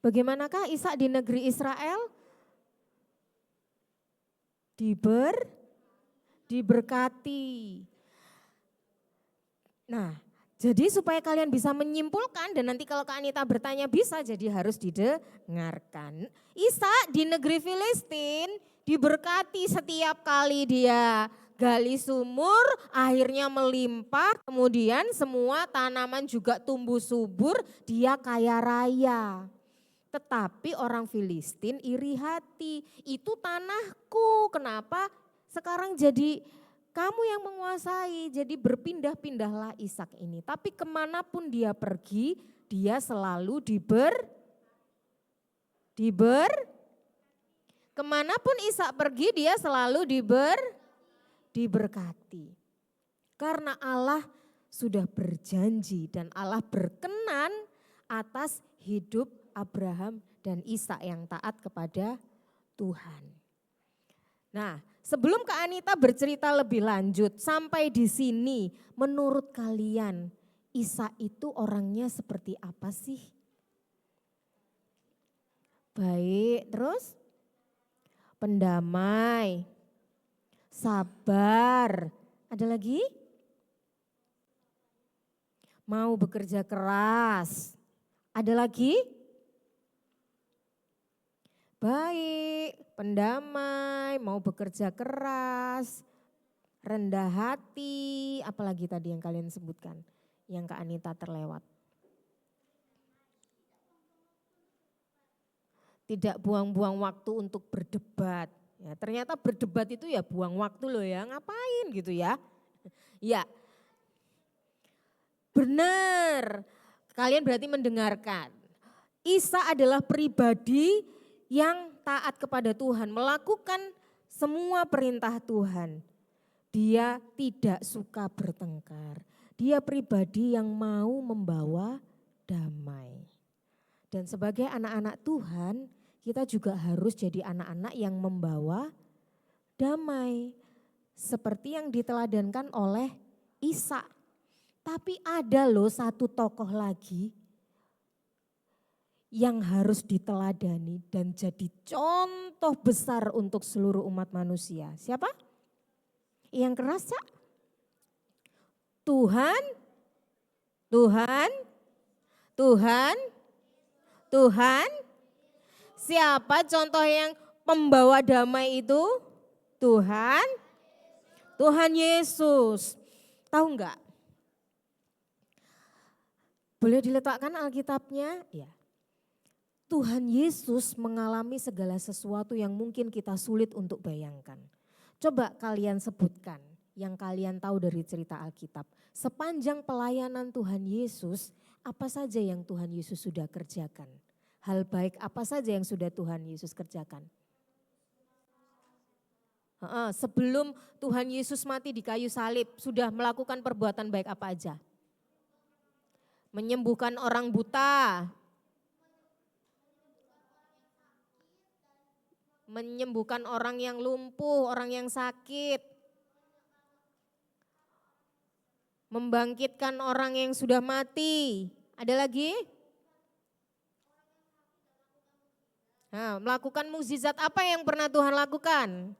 Bagaimanakah Ishak di negeri Israel? Diberkati. Nah, jadi supaya kalian bisa menyimpulkan dan nanti kalau Kak Anita bertanya bisa, jadi harus didengarkan. Ishak di negeri Filistin diberkati setiap kali dia gali sumur, akhirnya melimpah, kemudian semua tanaman juga tumbuh subur, dia kaya raya. Tetapi orang Filistin iri hati, itu tanahku, kenapa sekarang jadi kamu yang menguasai, jadi berpindah-pindahlah Ishak ini. Tapi kemanapun dia pergi, dia selalu kemanapun Ishak pergi dia selalu diberkati. Karena Allah sudah berjanji dan Allah berkenan atas hidup Abraham dan Ishak yang taat kepada Tuhan. Nah, sebelum Kak Anita bercerita lebih lanjut sampai di sini, menurut kalian Ishak itu orangnya seperti apa sih? Baik, terus pendamai, sabar, ada lagi? Mau bekerja keras, ada lagi? Baik, pendamai, mau bekerja keras, rendah hati, apalagi tadi yang kalian sebutkan, yang Kak Anita terlewat. Tidak buang-buang waktu untuk berdebat. Ya, ternyata berdebat itu ya buang waktu loh ya, ngapain gitu ya. Ya, benar. Kalian berarti mendengarkan. Ishak adalah pribadi yang taat kepada Tuhan, melakukan semua perintah Tuhan. Dia tidak suka bertengkar. Dia pribadi yang mau membawa damai. Dan sebagai anak-anak Tuhan, kita juga harus jadi anak-anak yang membawa damai. Seperti yang diteladankan oleh Ishak. Tapi ada loh satu tokoh lagi yang harus diteladani dan jadi contoh besar untuk seluruh umat manusia. Siapa? Yang keras, Cak? Tuhan. Siapa contoh yang pembawa damai itu? Tuhan Yesus. Tahu enggak? Boleh diletakkan Alkitabnya? Ya. Tuhan Yesus mengalami segala sesuatu yang mungkin kita sulit untuk bayangkan. Coba kalian sebutkan yang kalian tahu dari cerita Alkitab. Sepanjang pelayanan Tuhan Yesus, apa saja yang Tuhan Yesus sudah kerjakan? Hal baik apa saja yang sudah Tuhan Yesus kerjakan? Sebelum Tuhan Yesus mati di kayu salib, sudah melakukan perbuatan baik apa aja? Menyembuhkan orang buta, menyembuhkan orang yang lumpuh, orang yang sakit, membangkitkan orang yang sudah mati. Ada lagi? Nah, melakukan mukjizat apa yang pernah Tuhan lakukan?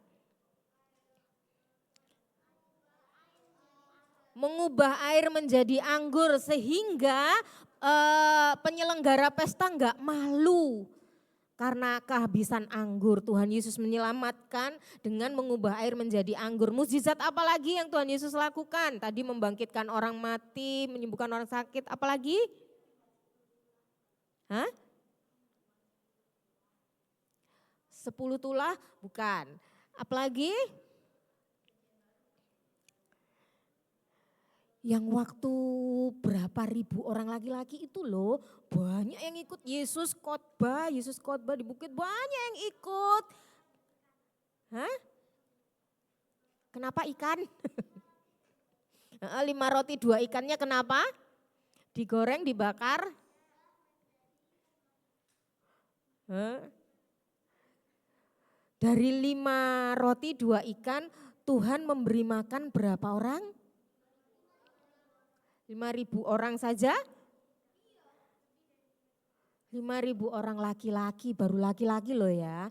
Mengubah air menjadi anggur sehingga penyelenggara pesta enggak malu. Karena kehabisan anggur, Tuhan Yesus menyelamatkan dengan mengubah air menjadi anggur. Mukjizat apa lagi yang Tuhan Yesus lakukan? Tadi membangkitkan orang mati, menyembuhkan orang sakit, apa lagi? 10 tulah? Bukan. Apalagi? Yang waktu berapa ribu orang laki-laki itu loh, banyak yang ikut Yesus khotbah di bukit, banyak yang ikut. Kenapa ikan? 5 roti 2 ikannya kenapa? Digoreng, dibakar? Dari 5 roti 2 ikan, Tuhan memberi makan berapa orang? 5.000 orang saja? 5.000 orang laki-laki, baru laki-laki loh ya.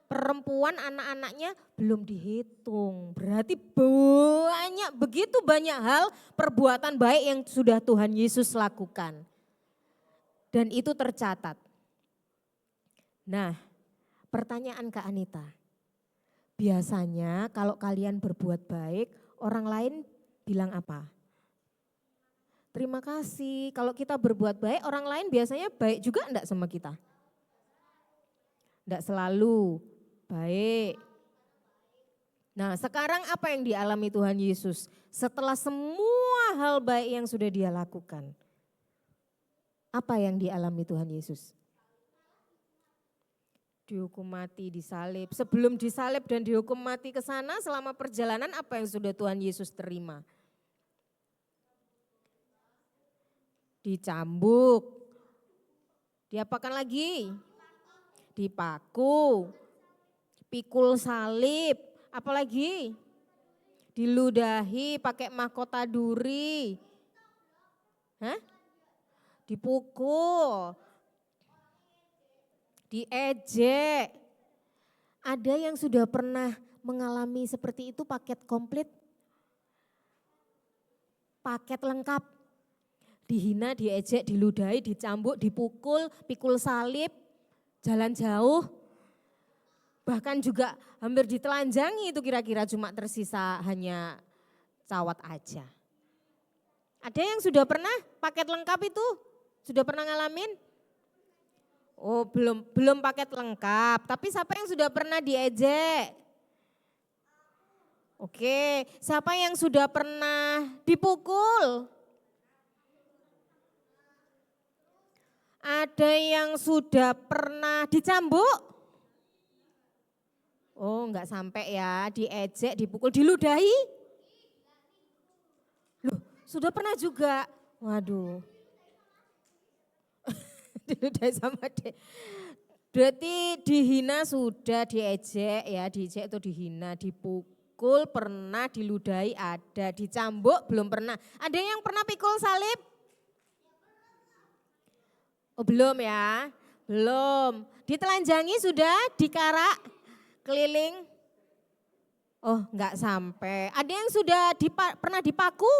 Perempuan anak-anaknya belum dihitung. Berarti banyak, begitu banyak hal perbuatan baik yang sudah Tuhan Yesus lakukan. Dan itu tercatat. Nah, pertanyaan Kak Anita. Biasanya kalau kalian berbuat baik, orang lain bilang apa? Terima kasih. Kalau kita berbuat baik, orang lain biasanya baik juga enggak sama kita? Enggak selalu baik. Nah, sekarang apa yang dialami Tuhan Yesus? Setelah semua hal baik yang sudah dia lakukan. Apa yang dialami Tuhan Yesus? Dihukum mati, disalib. Sebelum disalib dan dihukum mati ke sana, selama perjalanan apa yang sudah Tuhan Yesus terima? Dicambuk. Diapakan lagi? Dipaku. Pikul salib. Apalagi? Diludahi pakai mahkota duri. Hah? Dipukul. Diejek. Ada yang sudah pernah mengalami seperti itu paket komplit? Paket lengkap. Dihina, diejek, diludahi, dicambuk, dipukul, pikul salib, jalan jauh. Bahkan juga hampir ditelanjangi itu kira-kira cuma tersisa hanya cawat aja. Ada yang sudah pernah paket lengkap itu? Sudah pernah ngalamin? Oh belum paket lengkap, tapi siapa yang sudah pernah diejek? Oke, siapa yang sudah pernah dipukul? Ada yang sudah pernah dicambuk? Oh enggak sampai ya, diejek, dipukul, diludahi? Loh sudah pernah juga? Waduh. Diludahi sama dia. Berarti dihina sudah, diejek ya, diejek itu dihina, dipukul pernah, diludahi ada, dicambuk belum pernah. Ada yang pernah pikul salib? Oh belum ya, belum. Ditelanjangi sudah, dikarak, keliling? Oh enggak sampai. Ada yang sudah pernah dipaku?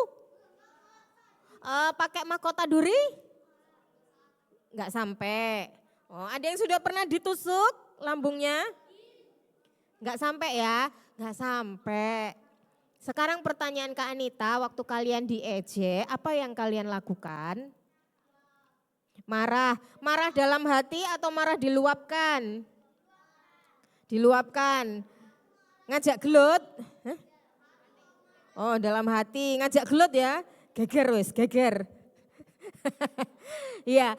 Pakai mahkota duri? Enggak sampai. Oh, ada yang sudah pernah ditusuk lambungnya? Enggak sampai ya? Enggak sampai. Sekarang pertanyaan Kak Anita, waktu kalian diejek, apa yang kalian lakukan? Marah. Marah dalam hati atau marah diluapkan? Diluapkan. Ngajak gelut? Hah? Oh, dalam hati. Ngajak gelut ya? Geger wis, geger. Iya.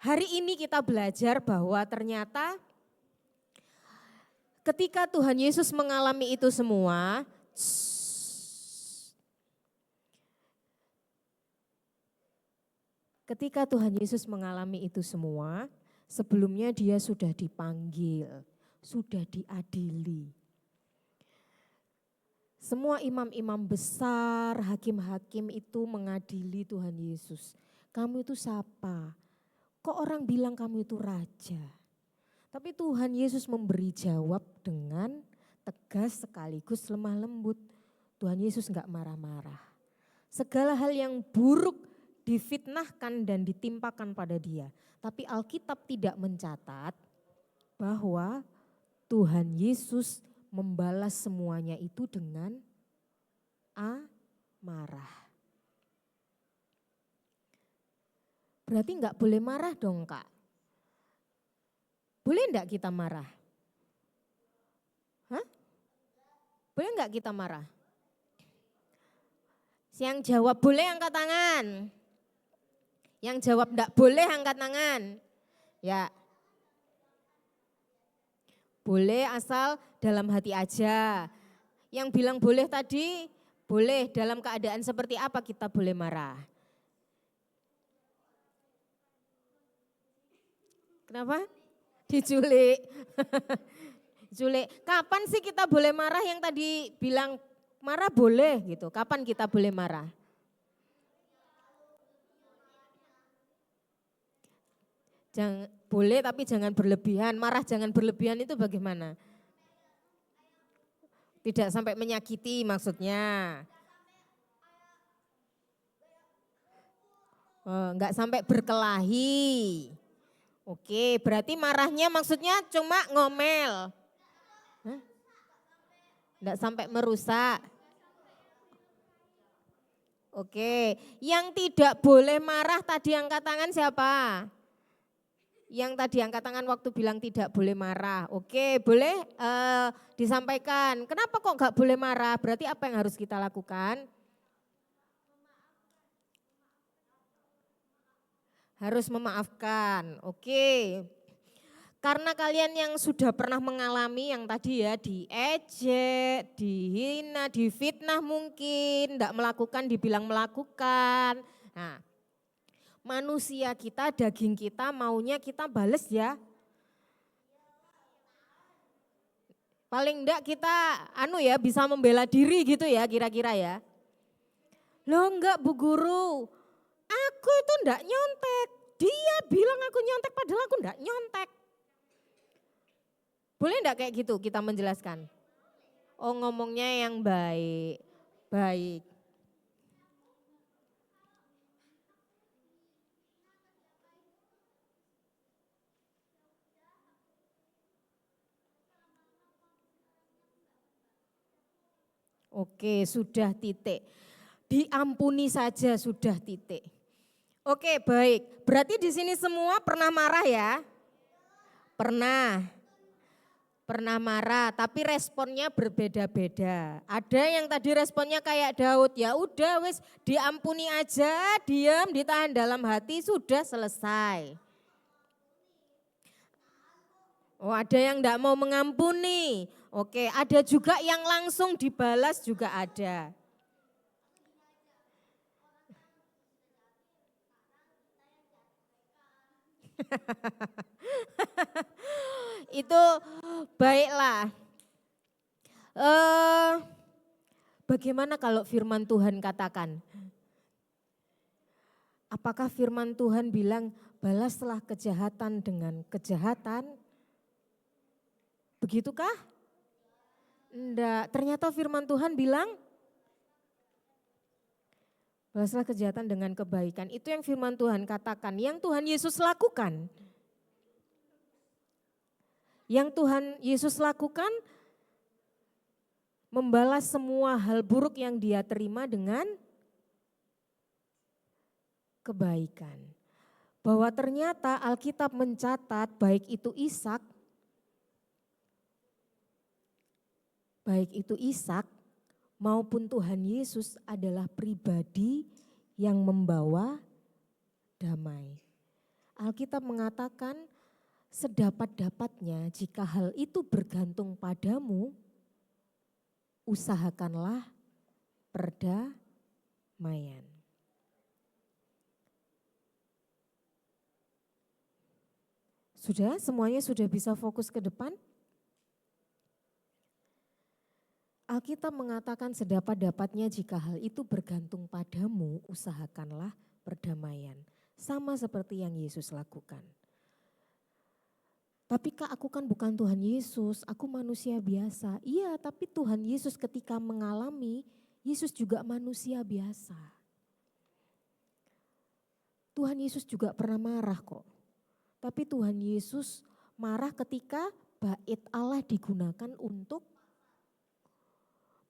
Hari ini kita belajar bahwa ternyata ketika Tuhan Yesus mengalami itu semua, ketika Tuhan Yesus mengalami itu semua, sebelumnya dia sudah dipanggil, sudah diadili. Semua imam-imam besar, hakim-hakim itu mengadili Tuhan Yesus. Kamu itu siapa? Kok orang bilang kamu itu raja? Tapi Tuhan Yesus memberi jawab dengan tegas sekaligus lemah lembut. Tuhan Yesus enggak marah-marah. Segala hal yang buruk difitnahkan dan ditimpakan pada dia. Tapi Alkitab tidak mencatat bahwa Tuhan Yesus membalas semuanya itu dengan amarah. Berarti enggak boleh marah dong Kak. Boleh enggak kita marah? Hah? Boleh enggak kita marah? Yang jawab boleh angkat tangan. Yang jawab enggak boleh angkat tangan. Ya. Boleh asal dalam hati aja. Yang bilang boleh tadi, boleh dalam keadaan seperti apa kita boleh marah. Kenapa? Diculik. Diculik. Kapan sih kita boleh marah yang tadi bilang marah boleh gitu. Kapan kita boleh marah? Jangan, boleh tapi jangan berlebihan. Marah jangan berlebihan itu bagaimana? Tidak sampai menyakiti maksudnya. Oh, enggak sampai berkelahi. Oke, berarti marahnya maksudnya cuma ngomel. Enggak sampai merusak. Oke, yang tidak boleh marah tadi angkat tangan siapa? Yang tadi angkat tangan waktu bilang tidak boleh marah. Oke, boleh disampaikan. Kenapa kok nggak boleh marah? Berarti apa yang harus kita lakukan? Harus memaafkan. Oke. Karena kalian yang sudah pernah mengalami yang tadi ya diejek, dihina, difitnah mungkin, enggak melakukan dibilang melakukan. Nah, manusia kita, daging kita maunya kita bales ya. Paling enggak kita bisa membela diri gitu ya kira-kira ya. Loh enggak Bu Guru, aku itu enggak nyontek. Dia bilang aku nyontek padahal aku enggak nyontek. Boleh enggak kayak gitu kita menjelaskan? Oh ngomongnya yang baik, baik. Oke sudah titik, diampuni saja sudah titik. Oke baik, berarti di sini semua pernah marah ya? Pernah marah, tapi responnya berbeda-beda. Ada yang tadi responnya kayak Daud, ya udah wes diampuni aja, diam, ditahan dalam hati, sudah selesai. Oh ada yang enggak mau mengampuni, oke ada juga yang langsung dibalas juga ada. Itu baiklah. Bagaimana kalau firman Tuhan katakan? Apakah firman Tuhan bilang balaslah kejahatan dengan kejahatan? Begitukah? Enggak, ternyata firman Tuhan bilang balaslah kejahatan dengan kebaikan. Itu yang firman Tuhan katakan, yang Tuhan Yesus lakukan. Yang Tuhan Yesus lakukan membalas semua hal buruk yang dia terima dengan kebaikan. Bahwa ternyata Alkitab mencatat baik itu Ishak maupun Tuhan Yesus adalah pribadi yang membawa damai. Alkitab mengatakan sedapat-dapatnya jika hal itu bergantung padamu, usahakanlah perdamaian. Sudah, semuanya sudah bisa fokus ke depan? Alkitab mengatakan sedapat-dapatnya jika hal itu bergantung padamu, usahakanlah perdamaian. Sama seperti yang Yesus lakukan. Tapi Kak, aku kan bukan Tuhan Yesus, aku manusia biasa. Iya, tapi Tuhan Yesus ketika mengalami, Yesus juga manusia biasa. Tuhan Yesus juga pernah marah kok. Tapi Tuhan Yesus marah ketika bait Allah digunakan untuk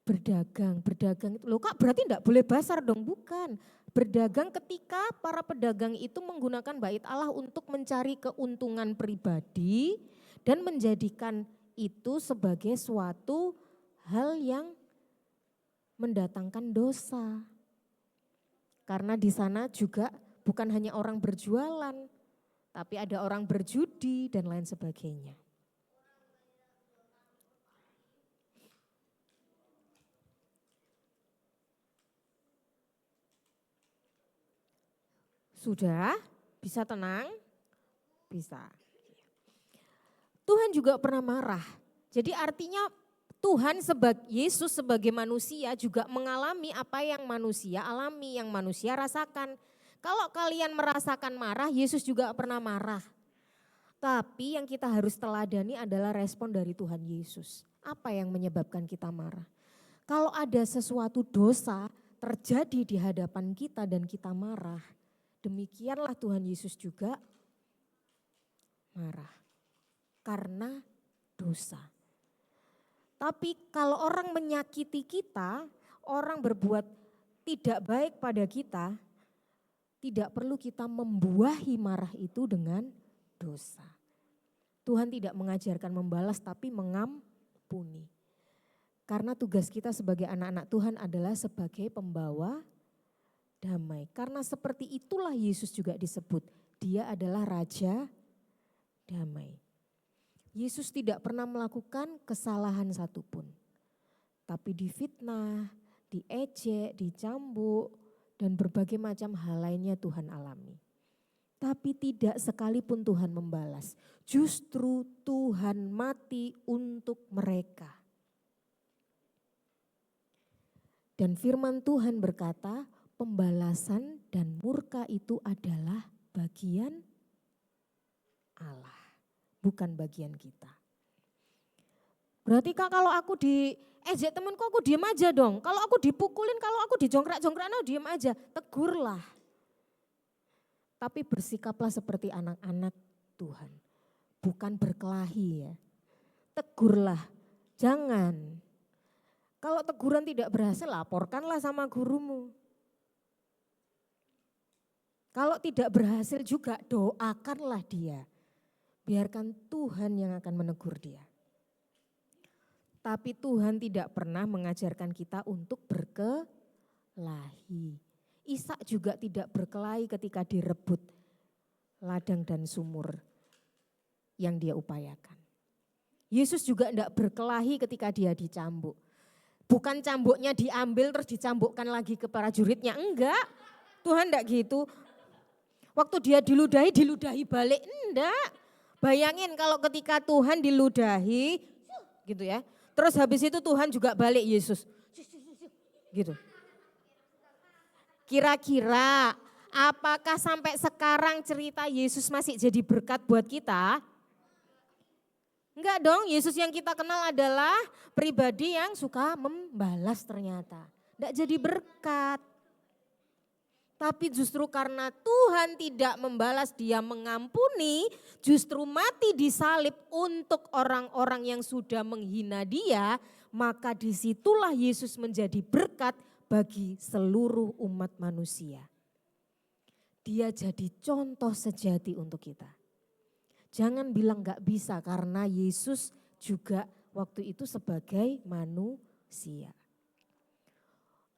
berdagang. Berdagang itu, loh Kak berarti enggak boleh basar dong, bukan. Berdagang ketika para pedagang itu menggunakan bait Allah untuk mencari keuntungan pribadi dan menjadikan itu sebagai suatu hal yang mendatangkan dosa. Karena di sana juga bukan hanya orang berjualan, tapi ada orang berjudi dan lain sebagainya. Sudah? Bisa tenang? Bisa. Tuhan juga pernah marah. Jadi artinya Tuhan Yesus sebagai manusia juga mengalami apa yang manusia alami, yang manusia rasakan. Kalau kalian merasakan marah, Yesus juga pernah marah. Tapi yang kita harus teladani adalah respon dari Tuhan Yesus. Apa yang menyebabkan kita marah? Kalau ada sesuatu dosa terjadi di hadapan kita dan kita marah, demikianlah Tuhan Yesus juga marah karena dosa. Tapi kalau orang menyakiti kita, orang berbuat tidak baik pada kita, tidak perlu kita membuahi marah itu dengan dosa. Tuhan tidak mengajarkan membalas tapi mengampuni. Karena tugas kita sebagai anak-anak Tuhan adalah sebagai pembawa damai. Karena seperti itulah Yesus juga disebut. Dia adalah Raja Damai. Yesus tidak pernah melakukan kesalahan satupun. Tapi difitnah, diejek, dicambuk, dan berbagai macam hal lainnya Tuhan alami. Tapi tidak sekalipun Tuhan membalas. Justru Tuhan mati untuk mereka. Dan firman Tuhan berkata, pembalasan dan murka itu adalah bagian Allah, bukan bagian kita. Berarti Kak, kalau aku diejek temanku aku diam aja dong. Kalau aku dipukulin, kalau aku dijongkrak-jongkrak, no, diam aja. Tegurlah. Tapi bersikaplah seperti anak-anak Tuhan. Bukan berkelahi ya. Tegurlah, jangan. Kalau teguran tidak berhasil, laporkanlah sama gurumu. Kalau tidak berhasil juga doakanlah dia. Biarkan Tuhan yang akan menegur dia. Tapi Tuhan tidak pernah mengajarkan kita untuk berkelahi. Ishak juga tidak berkelahi ketika direbut ladang dan sumur yang dia upayakan. Yesus juga tidak berkelahi ketika dia dicambuk. Bukan cambuknya diambil terus dicambukkan lagi ke prajuritnya, enggak. Tuhan enggak gitu. Waktu dia diludahi balik, enggak. Bayangin kalau ketika Tuhan diludahi gitu ya. Terus habis itu Tuhan juga balik Yesus. Gitu. Kira-kira apakah sampai sekarang cerita Yesus masih jadi berkat buat kita? Enggak dong, Yesus yang kita kenal adalah pribadi yang suka membalas ternyata. Enggak jadi berkat. Tapi justru karena Tuhan tidak membalas, dia mengampuni, justru mati disalib untuk orang-orang yang sudah menghina dia, maka disitulah Yesus menjadi berkat bagi seluruh umat manusia. Dia jadi contoh sejati untuk kita. Jangan bilang gak bisa karena Yesus juga waktu itu sebagai manusia.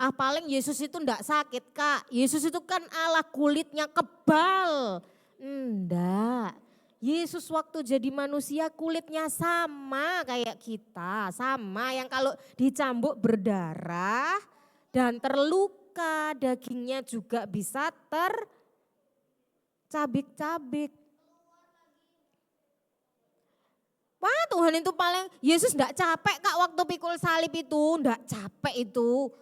Paling Yesus itu enggak sakit Kak, Yesus itu kan Allah kulitnya kebal. Enggak, Yesus waktu jadi manusia kulitnya sama kayak kita. Sama yang kalau dicambuk berdarah dan terluka, dagingnya juga bisa tercabik-cabik. Wah Tuhan itu paling, Yesus enggak capek Kak waktu pikul salib itu, enggak capek itu.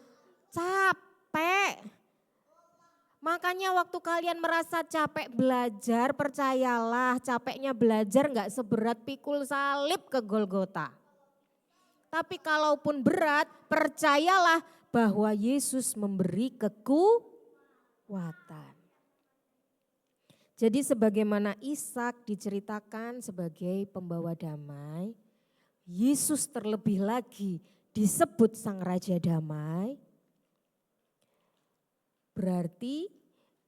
Capek. Makanya waktu kalian merasa capek belajar, percayalah capeknya belajar enggak seberat pikul salib ke Golgota. Tapi kalaupun berat, percayalah bahwa Yesus memberi kekuatan. Jadi sebagaimana Ishak diceritakan sebagai pembawa damai, Yesus terlebih lagi disebut Sang Raja Damai. Berarti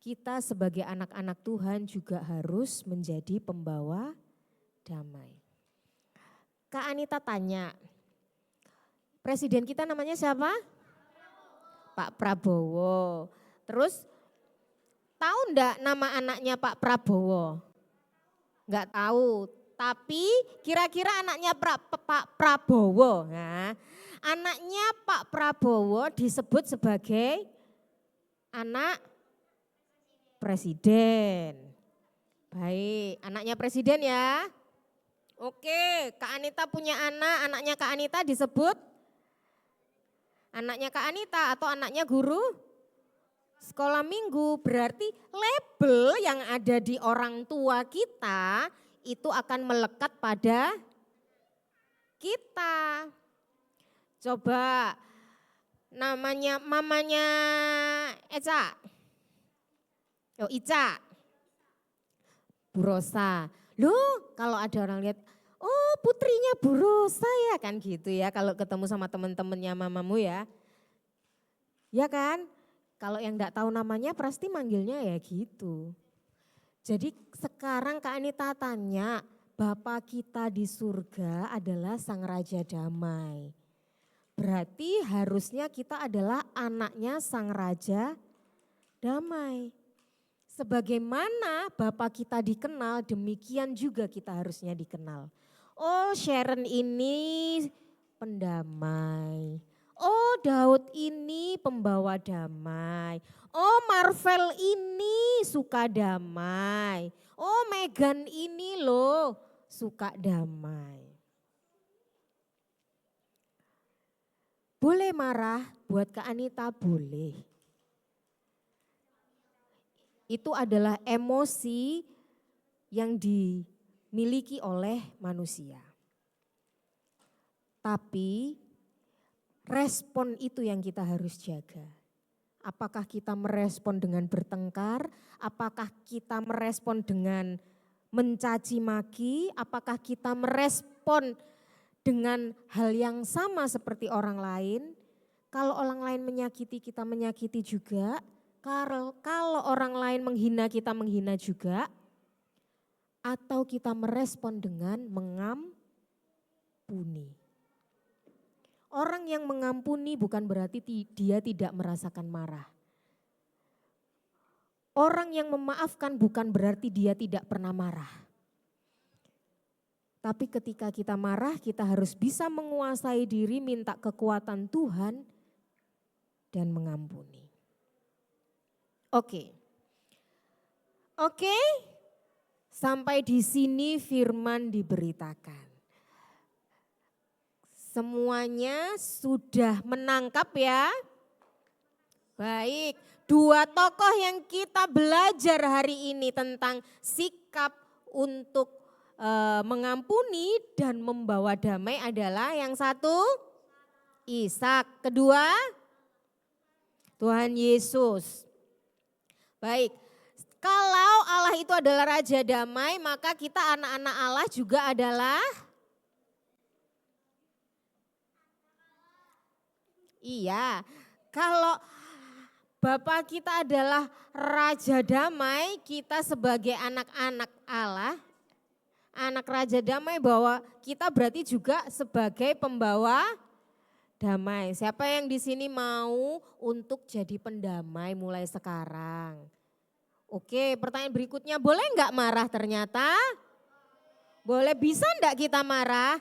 kita sebagai anak-anak Tuhan juga harus menjadi pembawa damai. Kak Anita tanya, presiden kita namanya siapa? Pak Prabowo. Terus tahu enggak nama anaknya Pak Prabowo? Enggak tahu, tapi kira-kira anaknya Pak Prabowo. Nah, anaknya Pak Prabowo disebut sebagai anak presiden. Baik, anaknya presiden ya. Oke, Kak Anita punya anak, anaknya Kak Anita disebut anaknya Kak Anita atau anaknya guru sekolah minggu. Berarti label yang ada di orang tua kita itu akan melekat pada kita. Coba namanya mamanya Eca. Ica. Bu Rosa. Loh kalau ada orang lihat, Oh putrinya Bu Rosa ya kan gitu ya kalau ketemu sama teman-temannya mamamu ya. Ya kan? Kalau yang enggak tahu namanya pasti manggilnya ya gitu. Jadi sekarang Kak Anita tanya, Bapa kita di surga adalah Sang Raja Damai. Berarti harusnya kita adalah anaknya Sang Raja Damai. Sebagaimana Bapa kita dikenal, demikian juga kita harusnya dikenal. Oh Sharon ini pendamai. Oh Daud ini pembawa damai. Oh Marvel ini suka damai. Oh Megan ini loh suka damai. Boleh marah buat Kak Anita boleh. Itu adalah emosi yang dimiliki oleh manusia. Tapi respon itu yang kita harus jaga. Apakah kita merespon dengan bertengkar? Apakah kita merespon dengan mencaci maki? Apakah kita merespon dengan hal yang sama seperti orang lain? Kalau orang lain menyakiti, kita menyakiti juga. Kalau orang lain menghina, kita menghina juga. Atau kita merespon dengan mengampuni. Orang yang mengampuni bukan berarti dia tidak merasakan marah. Orang yang memaafkan bukan berarti dia tidak pernah marah. Tapi ketika kita marah, kita harus bisa menguasai diri, minta kekuatan Tuhan, dan mengampuni. Oke, sampai di sini firman diberitakan. Semuanya sudah menangkap ya? Baik, dua tokoh yang kita belajar hari ini tentang sikap untuk mengampuni dan membawa damai adalah yang satu Ishak, kedua Tuhan Yesus. Baik, kalau Allah itu adalah Raja Damai, maka kita anak-anak Allah juga adalah iya. Kalau Bapa kita adalah Raja Damai, kita sebagai anak-anak Allah, anak Raja Damai, bahwa kita berarti juga sebagai pembawa damai. Siapa yang di sini mau untuk jadi pendamai mulai sekarang? Oke, pertanyaan berikutnya, boleh enggak marah ternyata? Boleh, bisa enggak kita marah?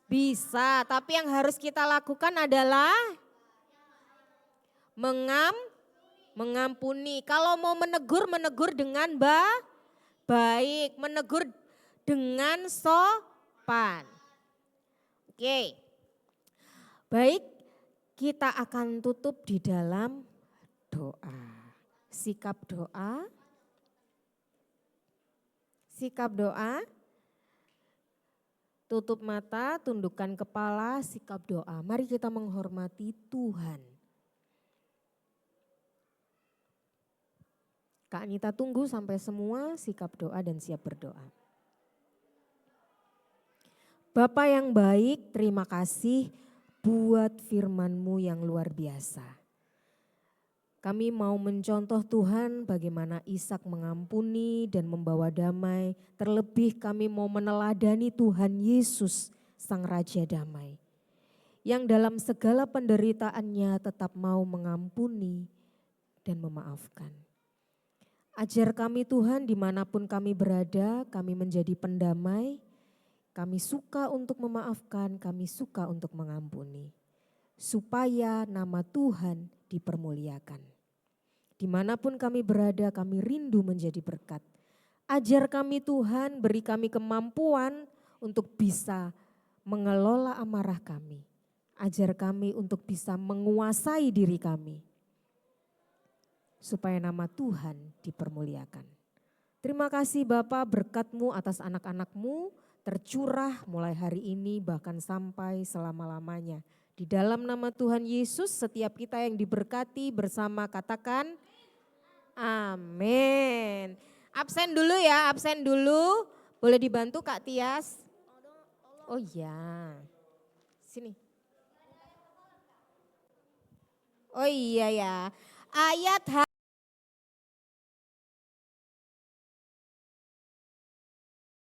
Bisa, tapi yang harus kita lakukan adalah mengampuni. Kalau mau menegur, menegur dengan baik, menegur dengan sopan. Oke. Baik, kita akan tutup di dalam doa. Sikap doa. Sikap doa. Tutup mata, tundukkan kepala, sikap doa. Mari kita menghormati Tuhan. Kak Anita tunggu sampai semua sikap doa dan siap berdoa. Bapa yang baik, terima kasih buat firman-Mu yang luar biasa. Kami mau mencontoh Tuhan bagaimana Ishak mengampuni dan membawa damai. Terlebih kami mau meneladani Tuhan Yesus, Sang Raja Damai. Yang dalam segala penderitaannya tetap mau mengampuni dan memaafkan. Ajar kami Tuhan dimanapun kami berada, kami menjadi pendamai. Kami suka untuk memaafkan, kami suka untuk mengampuni. Supaya nama Tuhan dipermuliakan. Dimanapun kami berada, kami rindu menjadi berkat. Ajar kami Tuhan, beri kami kemampuan untuk bisa mengelola amarah kami. Ajar kami untuk bisa menguasai diri kami. Supaya nama Tuhan dipermuliakan. Terima kasih Bapa, berkat-Mu atas anak-anak-Mu tercurah mulai hari ini bahkan sampai selama-lamanya. Di dalam nama Tuhan Yesus setiap kita yang diberkati bersama katakan amin. Absen dulu ya, absen dulu. Boleh dibantu Kak Tias? Oh iya. Sini. Oh iya ya. Ayat